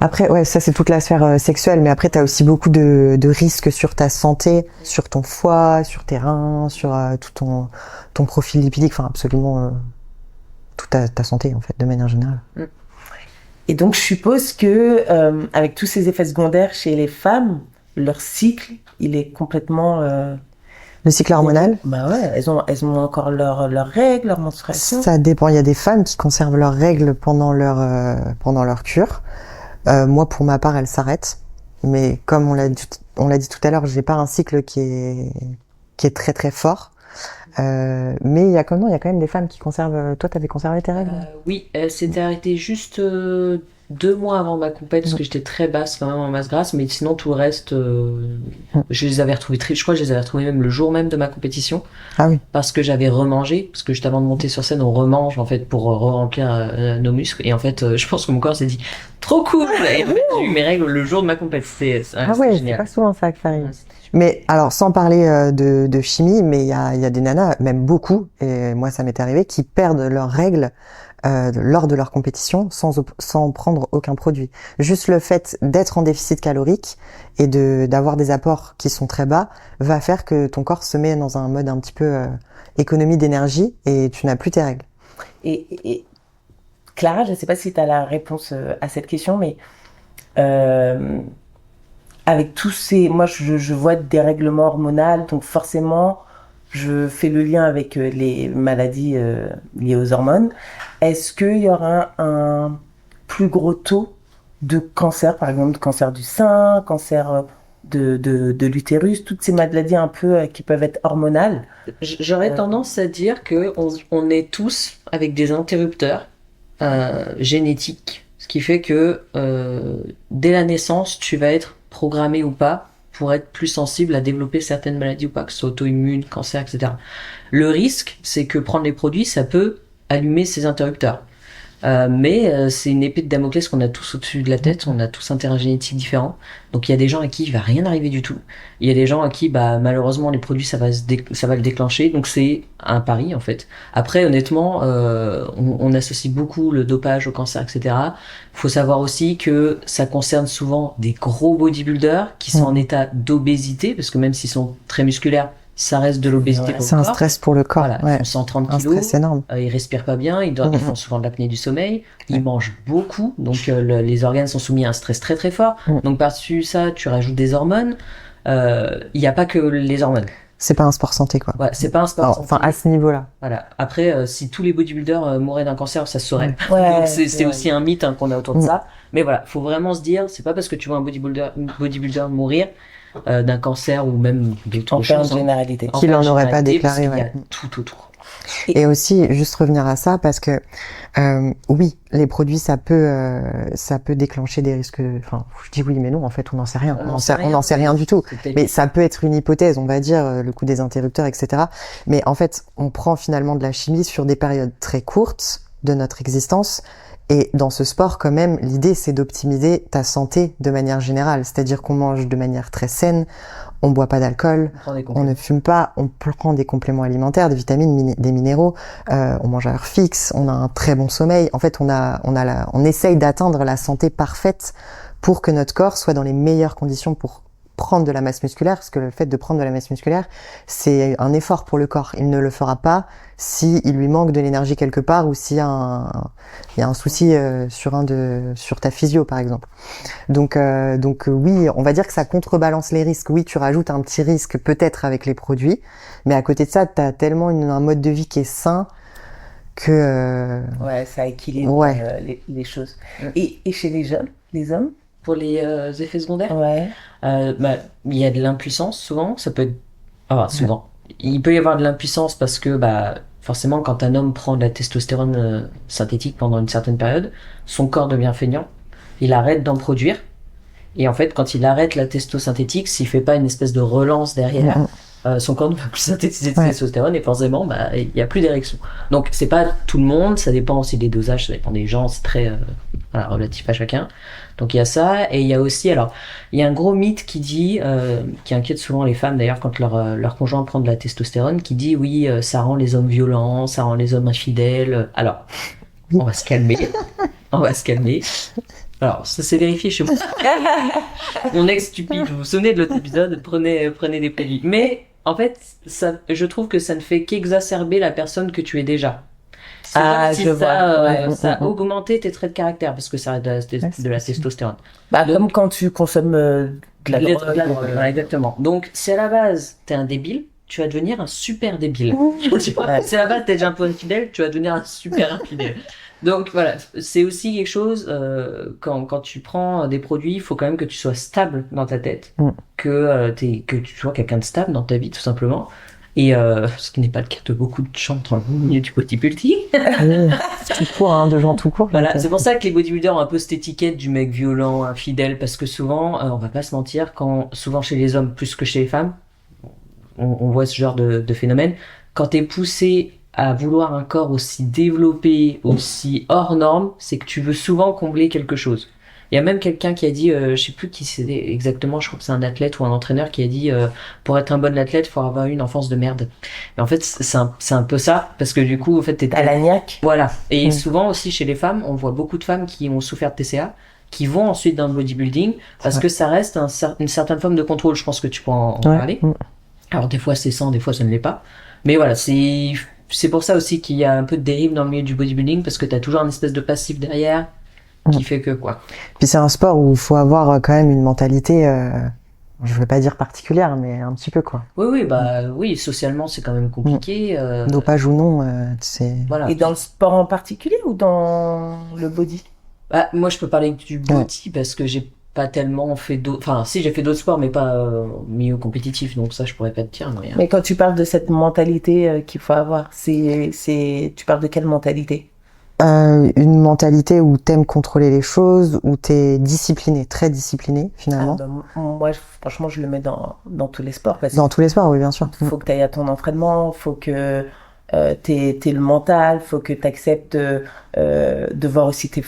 Après, ouais, ça c'est toute la sphère sexuelle, mais après t'as aussi beaucoup de risques sur ta santé, sur ton foie, sur tes reins, sur tout ton profil lipidique, enfin absolument toute ta santé en fait, de manière générale. Et donc, je suppose que avec tous ces effets secondaires chez les femmes, leur cycle, il est complètement... Le cycle hormonal? Bah ouais, elles ont encore leurs règles, leur menstruation. Ça dépend. Il y a des femmes qui conservent leurs règles pendant leur cure. Moi, pour ma part, elles s'arrêtent. Mais comme on l'a dit tout à l'heure, j'ai pas un cycle qui est très très fort. Mais il y a quand même des femmes qui conservent. Toi, t'avais conservé tes règles? Oui, elles s'étaient arrêtées juste 2 mois avant ma compète parce que j'étais très basse quand même en masse grasse, mais sinon tout le reste, je les avais retrouvées je crois que je les avais retrouvées même le jour même de ma compétition. Ah oui. Parce que j'avais remangé, parce que juste avant de monter sur scène, on remange en fait pour re-remplir nos muscles, et en fait, je pense que mon corps s'est dit trop cool. Et en fait, j'ai eu mes règles le jour de ma compète. C'est génial. C'est pas souvent ça que ça arrive. Mais alors, sans parler de chimie, mais il y a des nanas, même beaucoup, et moi ça m'est arrivé, qui perdent leurs règles lors de leur compétition sans prendre aucun produit. Juste le fait d'être en déficit calorique et d'avoir des apports qui sont très bas va faire que ton corps se met dans un mode un petit peu économie d'énergie et tu n'as plus tes règles. Et Clara, je ne sais pas si tu as la réponse à cette question, mais Euh, avec tous ces... Moi, je vois des règlements hormonaux, donc forcément, je fais le lien avec les maladies liées aux hormones. Est-ce qu'il y aura un plus gros taux de cancer, par exemple, de cancer du sein, cancer de l'utérus, toutes ces maladies un peu qui peuvent être hormonales? J'aurais tendance à dire que on est tous avec des interrupteurs génétiques, ce qui fait que dès la naissance, tu vas être programmé ou pas pour être plus sensible à développer certaines maladies ou pas, que ce soit auto-immune, cancer, etc. Le risque, c'est que prendre les produits, ça peut allumer ces interrupteurs. Mais c'est une épée de Damoclès qu'on a tous au-dessus de la tête, on a tous un terrain génétique différent. Donc il y a des gens à qui il va rien arriver du tout. Il y a des gens à qui bah malheureusement les produits ça va le déclencher. Donc c'est un pari en fait. Après honnêtement, on associe beaucoup le dopage au cancer, etc. Faut savoir aussi que ça concerne souvent des gros bodybuilders qui sont en état d'obésité, parce que même s'ils sont très musculaires, ça reste de l'obésité pour C'est le un corps. stress pour le corps. Voilà, Ouais. ils font 130 Un kilos, stress énorme. ils respirent pas bien, ils font souvent de l'apnée du sommeil, ils mangent beaucoup, donc les organes sont soumis à un stress très très fort. Donc par-dessus ça, tu rajoutes des hormones. Il n'y a pas que les hormones. C'est pas un sport santé, quoi. Ouais, c'est pas un sport Alors, santé. enfin, à ce niveau-là. Voilà. Après, si tous les bodybuilders mouraient d'un cancer, ça se saurait. Ouais, Donc c'est c'est aussi un mythe qu'on a autour de ça. Mais voilà, faut vraiment se dire, c'est pas parce que tu vois un bodybuilder mourir d'un cancer ou même d'autres en choses. généralité. Qu'il en aurait pas généralité, déclaré, parce qu'il y a ouais. tout autour. Et aussi, juste revenir à ça, parce que oui, les produits, ça peut déclencher des risques. Enfin, je dis oui, mais non, en fait, on n'en sait rien. On n'en sait rien du tout. Mais ça peut être une hypothèse, on va dire, le coup des interrupteurs, etc. Mais en fait, on prend finalement de la chimie sur des périodes très courtes de notre existence. Et dans ce sport, quand même, l'idée, c'est d'optimiser ta santé de manière générale. C'est-à-dire qu'on mange de manière très saine, on boit pas d'alcool, on ne fume pas, on prend des compléments alimentaires, des vitamines, des minéraux, on mange à heure fixe, on a un très bon sommeil. En fait, on essaye d'atteindre la santé parfaite pour que notre corps soit dans les meilleures conditions pour prendre de la masse musculaire, parce que le fait de prendre de la masse musculaire, c'est un effort pour le corps. Il ne le fera pas si il lui manque de l'énergie quelque part ou s'il y a un souci sur ta physio, par exemple. Donc oui, on va dire que ça contrebalance les risques. Oui, tu rajoutes un petit risque peut-être avec les produits, mais à côté de ça, t'as tellement un mode de vie qui est sain que ouais, ça équilibre les choses. Et chez les hommes? Pour les effets secondaires, ouais. Il y a de l'impuissance souvent, ça peut être souvent. Il peut y avoir de l'impuissance parce que forcément quand un homme prend de la testostérone synthétique pendant une certaine période, son corps devient feignant, il arrête d'en produire. Et en fait, quand il arrête la testo synthétique, s'il fait pas une espèce de relance derrière, son corps ne va plus synthétiser de testostérone et forcément, il y a plus d'érection. Donc, c'est pas tout le monde, ça dépend aussi des dosages, ça dépend des gens, c'est très relatif à chacun. Donc, il y a ça, et il y a aussi, alors, il y a un gros mythe qui dit, qui inquiète souvent les femmes d'ailleurs quand leur conjoint prend de la testostérone, qui dit oui, ça rend les hommes violents, ça rend les hommes infidèles. Alors, on va se calmer, on va se calmer. Alors, ça s'est vérifié chez moi. Mon ex stupide, vous vous souvenez de l'autre épisode, prenez des produits. Mais, en fait, je trouve que ça ne fait qu'exacerber la personne que tu es déjà. C'est comme si ça a augmenté tes traits de caractère, parce que ça a de la testostérone. Comme quand tu consommes de la drogue. Voilà, exactement. Donc, si à la base, t'es un débile, tu vas devenir un super débile. Si à la base, t'es déjà un peu infidèle, tu vas devenir un super infidèle. Donc voilà, c'est aussi quelque chose, quand tu prends des produits, il faut quand même que tu sois stable dans ta tête, que tu sois quelqu'un de stable dans ta vie tout simplement, et ce qui n'est pas le cas de beaucoup de gens dans le milieu du bodybuilding. Tout court, de gens tout court. Voilà, c'est pour ça que les bodybuilders ont un peu cette étiquette du mec violent, infidèle, parce que souvent, on va pas se mentir, souvent chez les hommes plus que chez les femmes, on voit ce genre de phénomène, quand t'es poussé à vouloir un corps aussi développé, aussi hors norme, c'est que tu veux souvent combler quelque chose. Il y a même quelqu'un qui a dit, je sais plus qui c'était exactement, je crois que c'est un athlète ou un entraîneur qui a dit, pour être un bon athlète, il faut avoir eu une enfance de merde. Mais en fait, c'est un peu ça, parce que du coup, en fait, t'as la niaque. Voilà. Et souvent aussi chez les femmes, on voit beaucoup de femmes qui ont souffert de TCA, qui vont ensuite dans le bodybuilding, parce que ça reste une certaine forme de contrôle. Je pense que tu peux en parler. Alors des fois c'est sans, des fois ça ne l'est pas. Mais voilà, c'est pour ça aussi qu'il y a un peu de dérive dans le milieu du bodybuilding, parce que t'as toujours une espèce de passif derrière qui fait que quoi. Puis c'est un sport où il faut avoir quand même une mentalité, je veux pas dire particulière, mais un petit peu quoi. Oui, socialement c'est quand même compliqué. Dopage ou non, c'est... Voilà. Et dans le sport en particulier ou dans le body? Bah, moi je peux parler du body parce que j'ai pas tellement fait d'autres... Enfin si, j'ai fait d'autres sports mais pas au milieu compétitif, donc ça je pourrais pas te dire. Mais quand tu parles de cette mentalité qu'il faut avoir, tu parles de quelle mentalité? Une mentalité où t'aimes contrôler les choses, où t'es discipliné, très discipliné finalement. Moi, franchement, je le mets dans tous les sports. Dans tous les sports, oui, bien sûr. Faut que tu ailles à ton entraînement, faut que t'aies le mental, faut que tu acceptes de voir aussi tes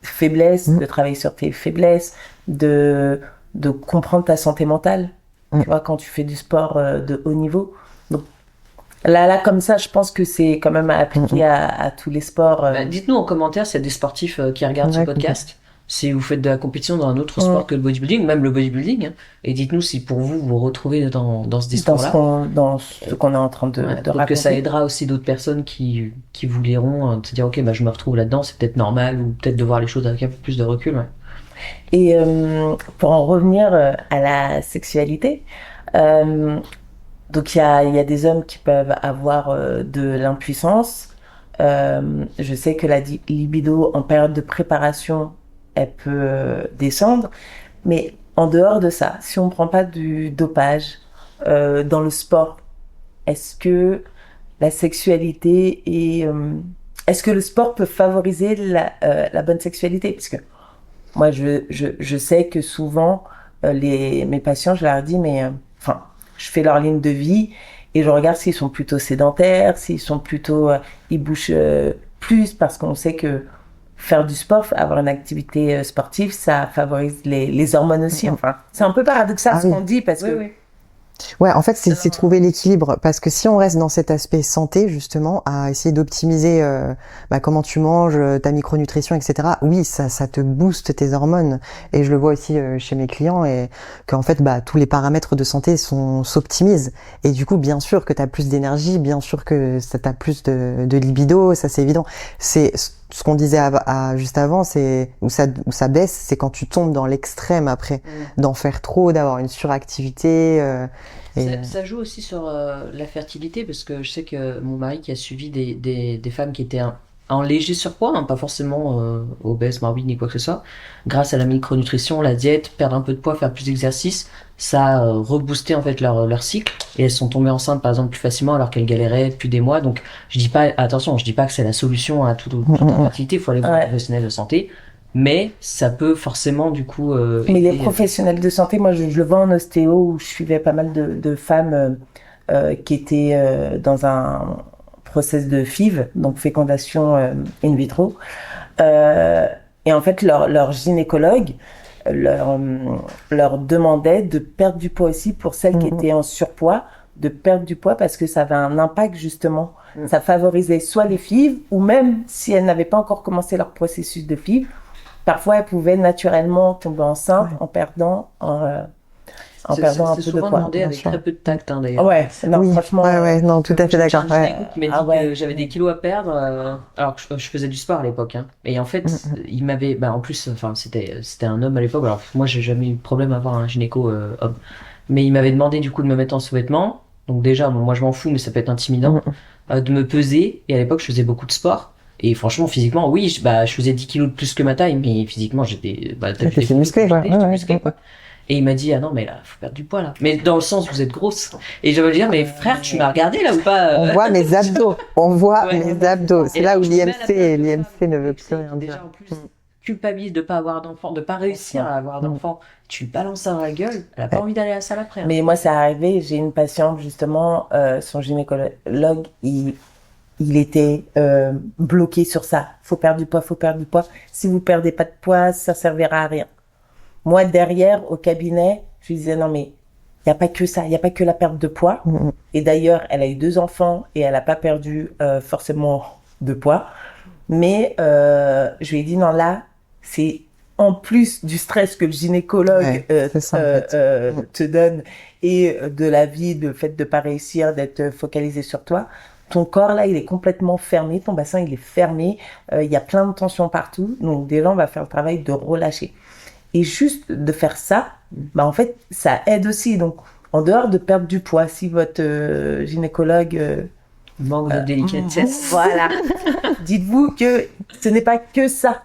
faiblesses, de travailler sur tes faiblesses, de comprendre ta santé mentale. Tu vois, quand tu fais du sport de haut niveau. Donc, là, comme ça, je pense que c'est quand même à appliquer à tous les sports. Dites-nous en commentaire s'il y a des sportifs qui regardent ce podcast, si vous faites de la compétition dans un autre sport que le bodybuilding, même le bodybuilding, hein, et dites-nous si pour vous vous retrouvez dans ce discours-là. Dans ce qu'on est en train de raconter. Que ça aidera aussi d'autres personnes qui vous liront, de se dire ok, bah, je me retrouve là-dedans, c'est peut-être normal, ou peut-être de voir les choses avec un peu plus de recul. Ouais. Et pour en revenir à la sexualité, donc il y a des hommes qui peuvent avoir de l'impuissance. Je sais que la libido en période de préparation, elle peut descendre. Mais en dehors de ça, si on ne prend pas du dopage dans le sport, est-ce que la sexualité est-ce que le sport peut favoriser la bonne sexualité? Parce que moi, je sais que souvent, mes patients, je leur dis, je fais leur ligne de vie et je regarde s'ils sont plutôt sédentaires, s'ils sont plutôt, ils bougent plus parce qu'on sait que faire du sport, avoir une activité sportive, ça favorise les hormones aussi. Enfin, c'est un peu paradoxal ce qu'on dit parce que... Ouais, en fait, c'est trouver l'équilibre parce que si on reste dans cet aspect santé, justement, à essayer d'optimiser comment tu manges, ta micronutrition, etc. Oui, ça te booste tes hormones et je le vois aussi chez mes clients et qu'en fait, tous les paramètres de santé s'optimisent et du coup, bien sûr que t'as plus d'énergie, bien sûr que t'as plus de libido, ça c'est évident. C'est ce qu'on disait juste avant, c'est où ça baisse, c'est quand tu tombes dans l'extrême après, d'en faire trop, d'avoir une suractivité. Ça joue aussi sur la fertilité parce que je sais que mon mari qui a suivi des femmes qui étaient en léger surpoids, hein, pas forcément obèses, morbides ni quoi que ce soit, grâce à la micronutrition, la diète, perdre un peu de poids, faire plus d'exercice, ça a reboosté en fait leur cycle et elles sont tombées enceintes par exemple plus facilement alors qu'elles galéraient depuis des mois. Donc je dis pas que c'est la solution à toute infertilité, il faut aller voir un professionnel de santé. Mais ça peut forcément du coup... Mais les professionnels de santé, moi je le vois en ostéo où je suivais pas mal de femmes qui étaient dans un process de FIV, donc fécondation in vitro. Et en fait, leur gynécologue leur demandait de perdre du poids aussi pour celles qui étaient en surpoids, de perdre du poids parce que ça avait un impact justement. Ça favorisait soit les FIV ou même si elles n'avaient pas encore commencé leur processus de FIV, parfois, elles pouvaient naturellement tomber enceinte en perdant un peu de poids. C'est souvent demandé avec très peu de tact, hein, d'ailleurs. Ouais, non, franchement. Ouais, non, tout à fait d'accord. Il m'a dit que j'avais des kilos à perdre, alors que je faisais du sport à l'époque, hein. Et en fait, il m'avait, en plus, enfin, c'était un homme à l'époque. Alors, moi, j'ai jamais eu de problème à avoir un gynéco homme. Mais il m'avait demandé, du coup, de me mettre en sous-vêtements. Donc, déjà, moi, je m'en fous, mais ça peut être intimidant. De me peser. Et à l'époque, je faisais beaucoup de sport. Et franchement, physiquement, oui, je faisais 10 kilos de plus que ma taille, mais physiquement, j'étais musclé, quoi. Et il m'a dit, ah non, mais là, faut perdre du poids, là. Mais dans le sens, vous êtes grosse. Et je veux dire, mais frère, tu m'as regardé, là, ou pas? On voit mes abdos. Mes abdos. C'est là où l'IMC ne veut plus rien dire. Déjà, en plus, culpabilise de pas avoir d'enfant, de pas réussir à avoir d'enfant. Tu le balances ça dans la gueule, elle a pas envie d'aller à la salle après. Hein. Mais moi, c'est arrivé, j'ai une patiente, justement, son gynécologue, il était bloqué sur ça. Faut perdre du poids, faut perdre du poids. Si vous perdez pas de poids, ça servira à rien. Moi, derrière, au cabinet, je lui disais, non, mais il n'y a pas que ça, il n'y a pas que la perte de poids. Et d'ailleurs, elle a eu 2 enfants et elle n'a pas perdu forcément de poids. Mais je lui ai dit, non, là, c'est en plus du stress que le gynécologue te donne et de la vie, le fait de pas réussir, d'être focalisé sur toi. ton corps là, il est complètement fermé, ton bassin il est fermé, il y a plein de tensions partout. Donc déjà, on va faire le travail de relâcher. Et juste de faire ça, bah en fait, ça aide aussi. Donc, en dehors de perdre du poids, si votre gynécologue Manque de délicatesse. voilà, dites-vous que ce n'est pas que ça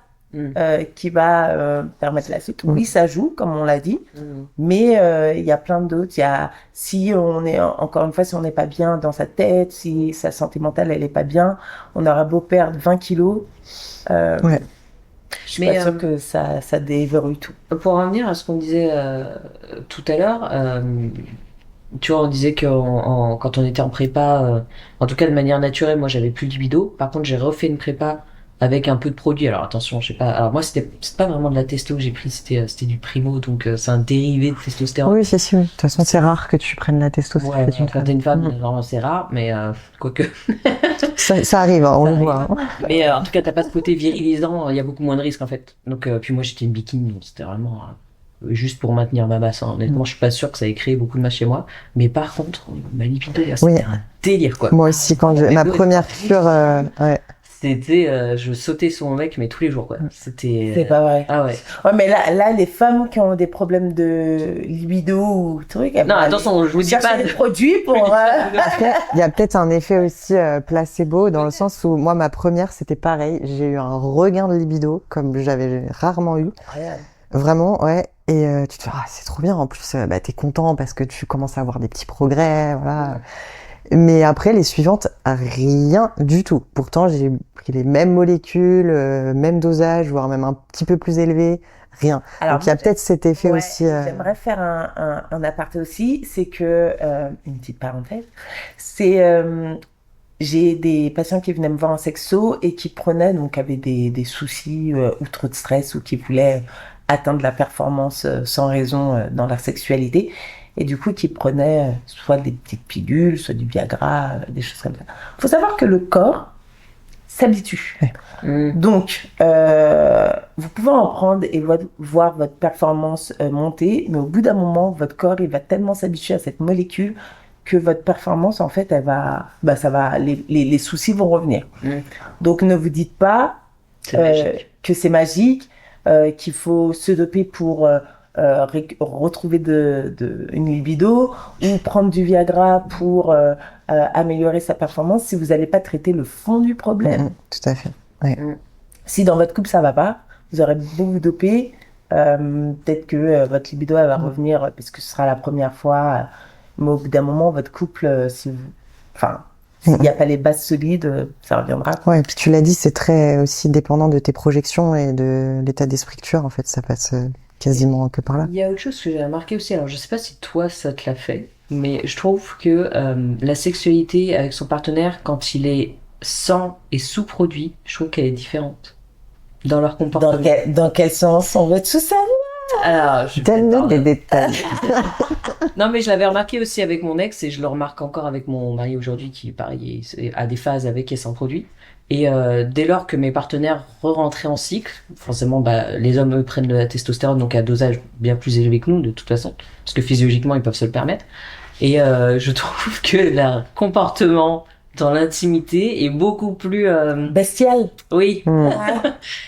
qui va permettre la suite. Oui, ça joue, comme on l'a dit, mais il y a plein d'autres. Il y a, si on est, encore une fois, si on n'est pas bien dans sa tête, si sa santé mentale, elle est pas bien, on aura beau perdre 20 kilos, je suis pas sûre que ça déverrouille tout. Pour revenir à ce qu'on disait tout à l'heure, tu vois, on disait que quand on était en prépa, en tout cas de manière naturelle, moi j'avais plus de libido. Par contre, j'ai refait une prépa avec un peu de produit. Alors attention, je sais pas. Alors moi, c'est pas vraiment de la testo que j'ai pris, c'était du primo, donc c'est un dérivé de testostérone. Oui, c'est sûr. De toute façon, c'est rare que tu prennes la testostérone. Ouais, quand t'es une femme, normalement c'est rare, mais quoique. Ça arrive, hein, on le voit. Hein. Mais en tout cas, t'as pas ce côté virilisant, il y a beaucoup moins de risques en fait. Donc puis moi j'étais une bikini, donc c'était vraiment juste pour maintenir ma masse. Hein. Honnêtement, je suis pas sûr que ça ait créé beaucoup de masse chez moi. Mais par contre, ma libido, c'était un délire quoi. Moi aussi, quand ma première cure, c'était, je sautais sur mon mec, mais tous les jours, quoi. C'était. C'est pas vrai. Ah ouais. Ouais, mais là, les femmes qui ont des problèmes de libido ou trucs. Non, attention, je vous dis pas. Des produits pour. Après, il y a peut-être un effet aussi placebo dans le sens où moi, ma première, c'était pareil. J'ai eu un regain de libido comme j'avais rarement eu. Vraiment, ouais. Et tu te dis, ah, c'est trop bien. En plus, t'es content parce que tu commences à avoir des petits progrès, voilà. Mais après, les suivantes, rien du tout. Pourtant, j'ai pris les mêmes molécules, même dosage, voire même un petit peu plus élevé. Rien. Alors, donc, il y a peut-être cet effet aussi. J'aimerais faire un aparté aussi. C'est que, une petite parenthèse, c'est... j'ai des patients qui venaient me voir en sexo et qui prenaient, donc avaient des soucis ou trop de stress ou qui voulaient atteindre la performance sans raison dans leur sexualité. Et du coup, qui prenaient soit des petites pilules, soit du Viagra, des choses comme ça. Il faut savoir que le corps s'habitue. Donc, vous pouvez en prendre et voir votre performance monter, mais au bout d'un moment, votre corps, il va tellement s'habituer à cette molécule que votre performance, en fait, elle va, les soucis vont revenir. Donc, ne vous dites pas que c'est magique, qu'il faut se doper pour retrouver une libido ou prendre du Viagra pour améliorer sa performance si vous n'allez pas traiter le fond du problème. Tout à fait. Ouais. Si dans votre couple ça va pas, vous aurez beau vous doper, peut-être que votre libido elle va revenir parce que ce sera la première fois, mais au bout d'un moment votre couple, s'il n'y a pas les bases solides, ça reviendra. Ouais, et puis tu l'as dit, c'est très aussi dépendant de tes projections et de l'état d'esprit que tu as. En fait, ça passe quasiment que par là. Il y a autre chose que j'ai remarqué aussi, alors je sais pas si toi ça te l'a fait, mais je trouve que la sexualité avec son partenaire, quand il est sans et sous-produit, je trouve qu'elle est différente dans leur comportement. Dans quel sens on veut tout savoir? Alors, Donne-nous des détails. Non, mais je l'avais remarqué aussi avec mon ex et je le remarque encore avec mon mari aujourd'hui qui, pareil, a des phases avec et sans produit. Et dès lors que mes partenaires re-rentraient en cycle, forcément, les hommes, eux, prennent de la testostérone, donc à dosage bien plus élevé que nous, de toute façon, parce que physiologiquement, ils peuvent se le permettre. Et je trouve que leur comportement dans l'intimité est beaucoup plus... bestial. Oui.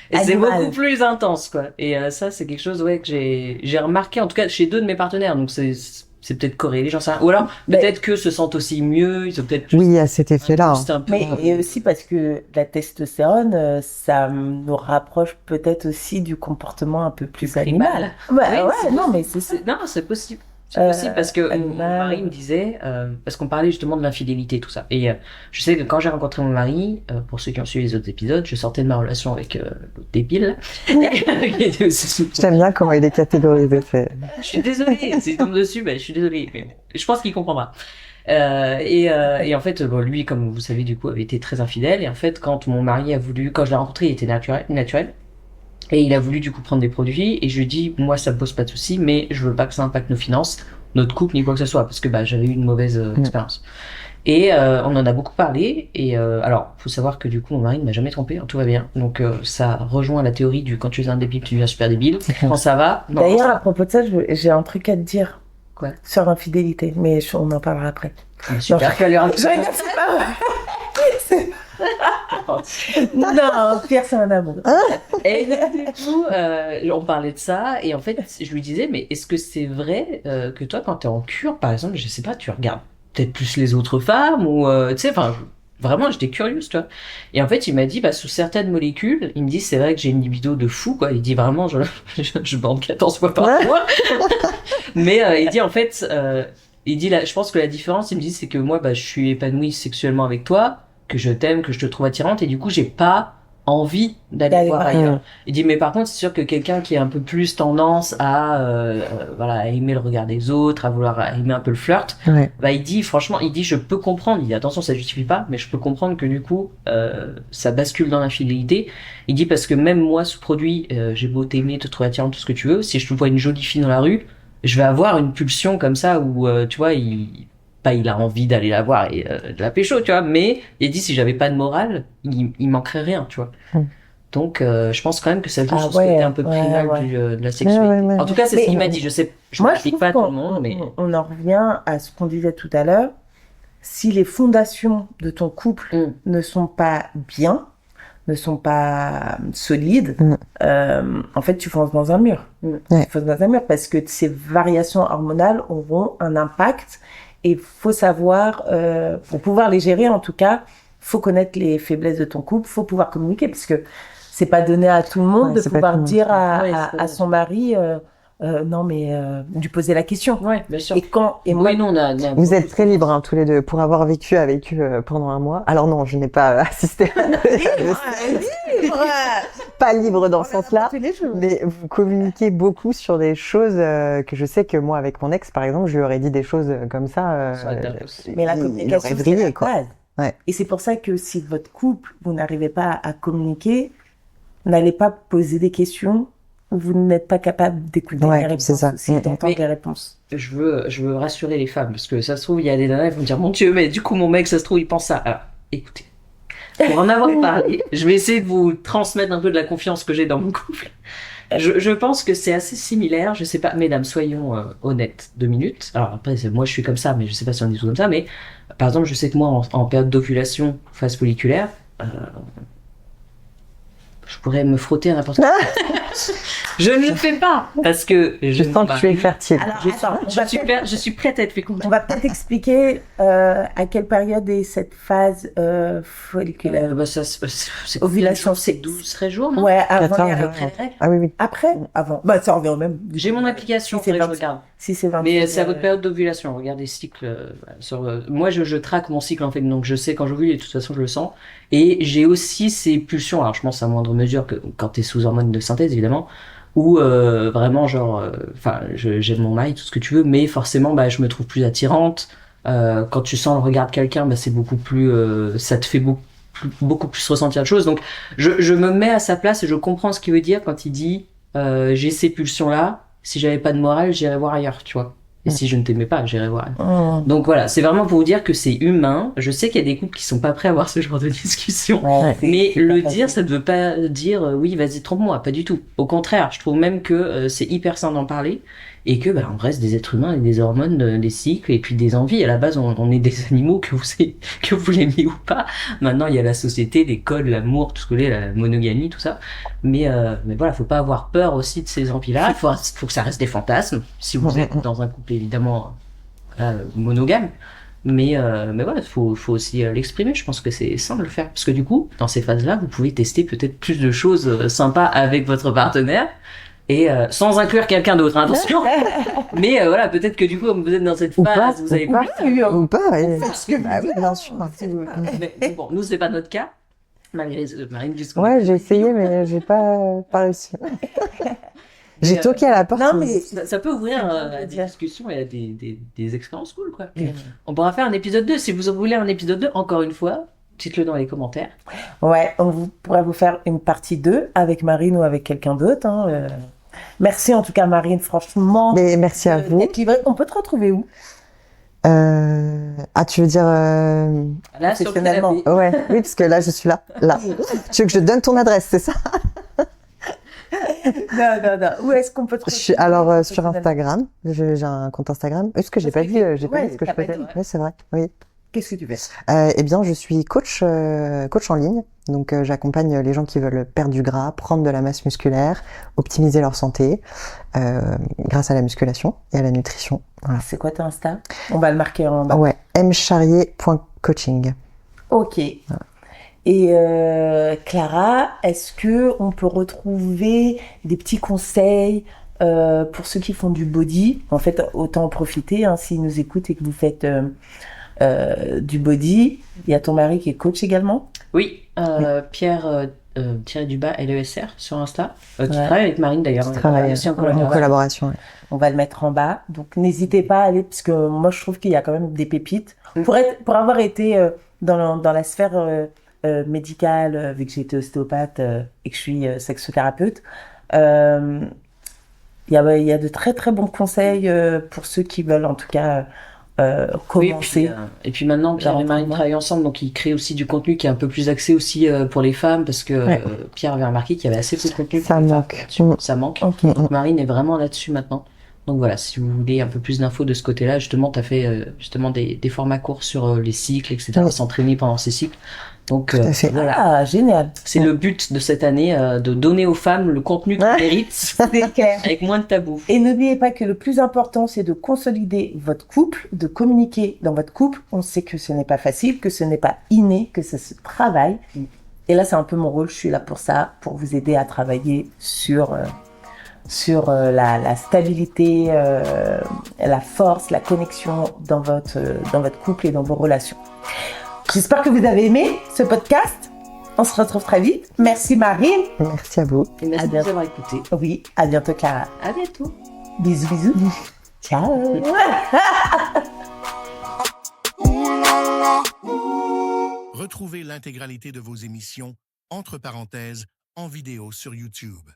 Et c'est beaucoup plus intense, quoi. Et ça, c'est quelque chose que j'ai remarqué, en tout cas, chez deux de mes partenaires. Donc, c'est peut-être corrélé, j'en sais rien. Ou alors, peut-être que se sentent aussi mieux, ils ont peut-être plus... Oui, il y a cet effet-là. Mais et aussi parce que la testostérone, ça nous rapproche peut-être aussi du comportement un peu plus animal. Non, mais c'est possible. C'est possible parce que mon mari me disait, parce qu'on parlait justement de l'infidélité, tout ça. Et je sais que quand j'ai rencontré mon mari, pour ceux qui ont suivi les autres épisodes, je sortais de ma relation avec l'autre débile. J'aime bien comment il est catégorisé. Je suis désolée, s'il tombe dessus, je suis désolée. Mais je pense qu'il comprendra. Et en fait, lui, comme vous savez, du coup, avait été très infidèle. Et en fait, quand mon mari a voulu, quand je l'ai rencontré, il était naturel. Et il a voulu du coup prendre des produits et je lui ai dit, moi ça me pose pas de soucis, mais je veux pas que ça impacte nos finances, notre couple ni quoi que ce soit, parce que j'avais eu une mauvaise expérience. Et on en a beaucoup parlé. Et alors, faut savoir que du coup mon mari ne m'a jamais trompé, tout va bien. Donc ça rejoint la théorie du quand tu es un débile, tu deviens super débile. Quand ça va. Non, d'ailleurs, à propos de ça, j'ai un truc à te dire. Quoi? Sur l'infidélité, mais on en parlera après. Super. Non, Pierre, c'est un amour. Et du coup, on parlait de ça, et en fait, je lui disais, mais est-ce que c'est vrai que toi, quand t'es en cure, par exemple, je sais pas, tu regardes peut-être plus les autres femmes, ou tu sais, enfin, vraiment, j'étais curieuse, tu vois. Et en fait, il m'a dit, bah, sous certaines molécules, il me dit, c'est vrai que j'ai une libido de fou, quoi. Il dit vraiment, je bande 14 fois par mois. Mais il dit, en fait, il dit, là, je pense que la différence, il me dit, c'est que moi, bah, je suis épanouie sexuellement avec toi, que je t'aime, que je te trouve attirante, et du coup, j'ai pas envie d'aller voir ailleurs. Il dit, mais par contre, c'est sûr que quelqu'un qui a un peu plus tendance à, voilà, à aimer le regard des autres, à vouloir aimer un peu le flirt, bah, il dit, franchement, il dit, je peux comprendre, il dit, attention, ça justifie pas, mais je peux comprendre que du coup, ça bascule dans l'infidélité. Il dit, parce que même moi, sous produit, j'ai beau t'aimer, te trouver attirante, tout ce que tu veux, si je te vois une jolie fille dans la rue, je vais avoir une pulsion comme ça où, tu vois, il a envie d'aller la voir et de la pécho, tu vois, mais il dit si j'avais pas de morale, il manquerait rien, tu vois. Donc je pense quand même que ça joue sur ce côté un peu primal de la sexualité. En tout cas, c'est ce qu'il m'a dit, je sais, je m'applique pas à tout le monde, mais on en revient à ce qu'on disait tout à l'heure. Si les fondations de ton couple ne sont pas bien, ne sont pas solides, en fait, tu fonces dans un mur. Tu fonces dans un mur parce que ces variations hormonales auront un impact. Et faut savoir, pour pouvoir les gérer en tout cas, faut connaître les faiblesses de ton couple, faut pouvoir communiquer parce que c'est pas donné à tout le monde de pouvoir dire à son mari non mais lui poser la question. Ouais, bien sûr. Et moi, nous, vous êtes très libres tous les deux pour avoir vécu avec eux pendant un mois. Alors non, je n'ai pas assisté. Pas libre dans ce sens-là, mais vous communiquez beaucoup sur des choses que je sais que moi, avec mon ex, par exemple, je lui aurais dit des choses comme ça. Mais la communication, c'est la base. Ouais. Et c'est pour ça que si votre couple, vous n'arrivez pas à communiquer, n'allez pas poser des questions où vous n'êtes pas capable d'écouter les réponses, c'est ça. d'entendre les réponses. Je veux rassurer les femmes, parce que ça se trouve, il y a des nanas qui vont dire, mon Dieu, mais du coup, mon mec, ça se trouve, il pense ça. Alors, écoutez. Pour en avoir parlé, je vais essayer de vous transmettre un peu de la confiance que j'ai dans mon couple. Je pense que c'est assez similaire. Je sais pas, mesdames, soyons honnêtes 2 minutes. Alors après, moi je suis comme ça, mais je sais pas si on est tous comme ça. Mais par exemple, je sais que moi, en période d'ovulation, phase folliculaire, je pourrais me frotter à n'importe quoi. Je ne le fais pas parce que je sens que tu es fertile. Alors, je suis prête à être féconde. On va peut-être expliquer à quelle période est cette phase folliculaire. C'est ovulation, c'est 12-13 jours, non? Ouais, avant 14, et après. après. Ah oui. Après? Avant. Bah, ça revient au même. J'ai mon application, si c'est 20, je regarde. Si c'est 20. Mais c'est à votre période d'ovulation. Regardez cycle. Moi, je traque mon cycle en fait, donc je sais quand j'ovule et de toute façon je le sens. Et j'ai aussi ces pulsions. Alors je pense à moindre mesure que quand t'es sous hormones de synthèse évidemment, où vraiment genre, enfin, j'aime mon mari, tout ce que tu veux, mais forcément, bah, je me trouve plus attirante. Quand tu sens le regard de quelqu'un, bah, c'est beaucoup plus, ça te fait beaucoup plus ressentir la chose. Donc je me mets à sa place et je comprends ce qu'il veut dire quand il dit j'ai ces pulsions là. Si j'avais pas de morale, j'irais voir ailleurs, tu vois. Et si je ne t'aimais pas, j'irais voir ailleurs. Donc voilà, c'est vraiment pour vous dire que c'est humain. Je sais qu'il y a des couples qui sont pas prêts à avoir ce genre de discussion. Mais le dire, ça ne veut pas dire oui, vas-y, trompe-moi. Pas du tout. Au contraire, je trouve même que c'est hyper sain d'en parler. Et que, bah, on reste des êtres humains avec des hormones, des cycles et puis des envies. À la base, on est des animaux, que vous l'aimiez ou pas. Maintenant, il y a la société, les codes, l'amour, tout ce que c'est, la monogamie, tout ça. Mais voilà, faut pas avoir peur aussi de ces envies-là. Il faut que ça reste des fantasmes. Si vous êtes dans un couple, évidemment, monogame. Mais voilà, faut aussi l'exprimer. Je pense que c'est sain de le faire. Parce que du coup, dans ces phases-là, vous pouvez tester peut-être plus de choses sympas avec votre partenaire. Et sans inclure quelqu'un d'autre, hein, attention. Mais voilà, peut-être que du coup, comme vous êtes dans cette phase, vous avez pas ou pas, parce que bien sûr. Mais bon, nous c'est pas notre cas. Malgré Marine jusqu'au. Ouais, j'ai essayé, mais j'ai pas réussi. J'ai toqué à la porte. Non, mais ça peut ouvrir à des discussions et à des expériences cool, quoi. On pourra faire un épisode 2. Si vous en voulez un épisode 2, encore une fois, dites-le dans les commentaires. Ouais, on pourrait vous faire une partie 2 avec Marine ou avec quelqu'un d'autre. Hein, Merci en tout cas Marine, franchement. Mais merci à vous. On peut te retrouver où? Tu veux dire là, professionnellement? Ouais, oui, parce que là je suis là. Tu veux que je donne ton adresse, c'est ça? Non. Où est-ce qu'on peut te retrouver? Alors sur Instagram, j'ai un compte Instagram. Est-ce que j'ai pas dit ce que je faisais? Oui, c'est vrai. Oui. Qu'est-ce que tu fais? Eh bien, je suis coach en ligne. Donc, j'accompagne les gens qui veulent perdre du gras, prendre de la masse musculaire, optimiser leur santé grâce à la musculation et à la nutrition. Voilà. C'est quoi ton Insta? On va le marquer en bas. Ouais, mcharrier.coaching. Ok. Et Clara, est-ce que on peut retrouver des petits conseils pour ceux qui font du body? En fait, autant en profiter hein, s'ils nous écoutent et que vous faites du body. Il y a ton mari qui est coach également. Oui, Pierre tiré du bas LESR sur Insta, qui Ouais. travaille avec Marine d'ailleurs. Qui travaille aussi en en collaboration. collaboration. Ouais. On va le mettre en bas. Donc n'hésitez pas à aller parce que moi je trouve qu'il y a quand même des pépites. Pour avoir été dans la sphère médicale, vu que j'ai été ostéopathe et que je suis sexothérapeute, il y a de très très bons conseils pour ceux qui veulent en tout cas commencer. Et puis maintenant, Pierre et Marine travaillent ensemble, donc ils créent aussi du contenu qui est un peu plus axé aussi pour les femmes, parce que Pierre avait remarqué qu'il y avait assez peu de contenu. Ça manque. Ça manque. Okay. Donc Marine est vraiment là-dessus maintenant. Donc voilà, si vous voulez un peu plus d'infos de ce côté-là, justement, tu as fait justement des formats courts sur les cycles, etc., s'entraîner pendant ces cycles. Donc voilà. Ah, génial. C'est le but de cette année, de donner aux femmes le contenu qu'elles méritent, c'est clair. Avec moins de tabous. Et n'oubliez pas que le plus important, c'est de consolider votre couple, de communiquer dans votre couple. On sait que ce n'est pas facile, que ce n'est pas inné, que ça se travaille. Et là, c'est un peu mon rôle. Je suis là pour ça, pour vous aider à travailler sur la stabilité, la force, la connexion dans votre couple et dans vos relations. J'espère que vous avez aimé ce podcast. On se retrouve très vite. Merci Marine. Merci à vous. Et merci de nous avoir écoutés. Oui, à bientôt Clara. À bientôt. Bisous, bisous. Ciao. Retrouvez l'intégralité de vos émissions, entre parenthèses, en vidéo sur YouTube.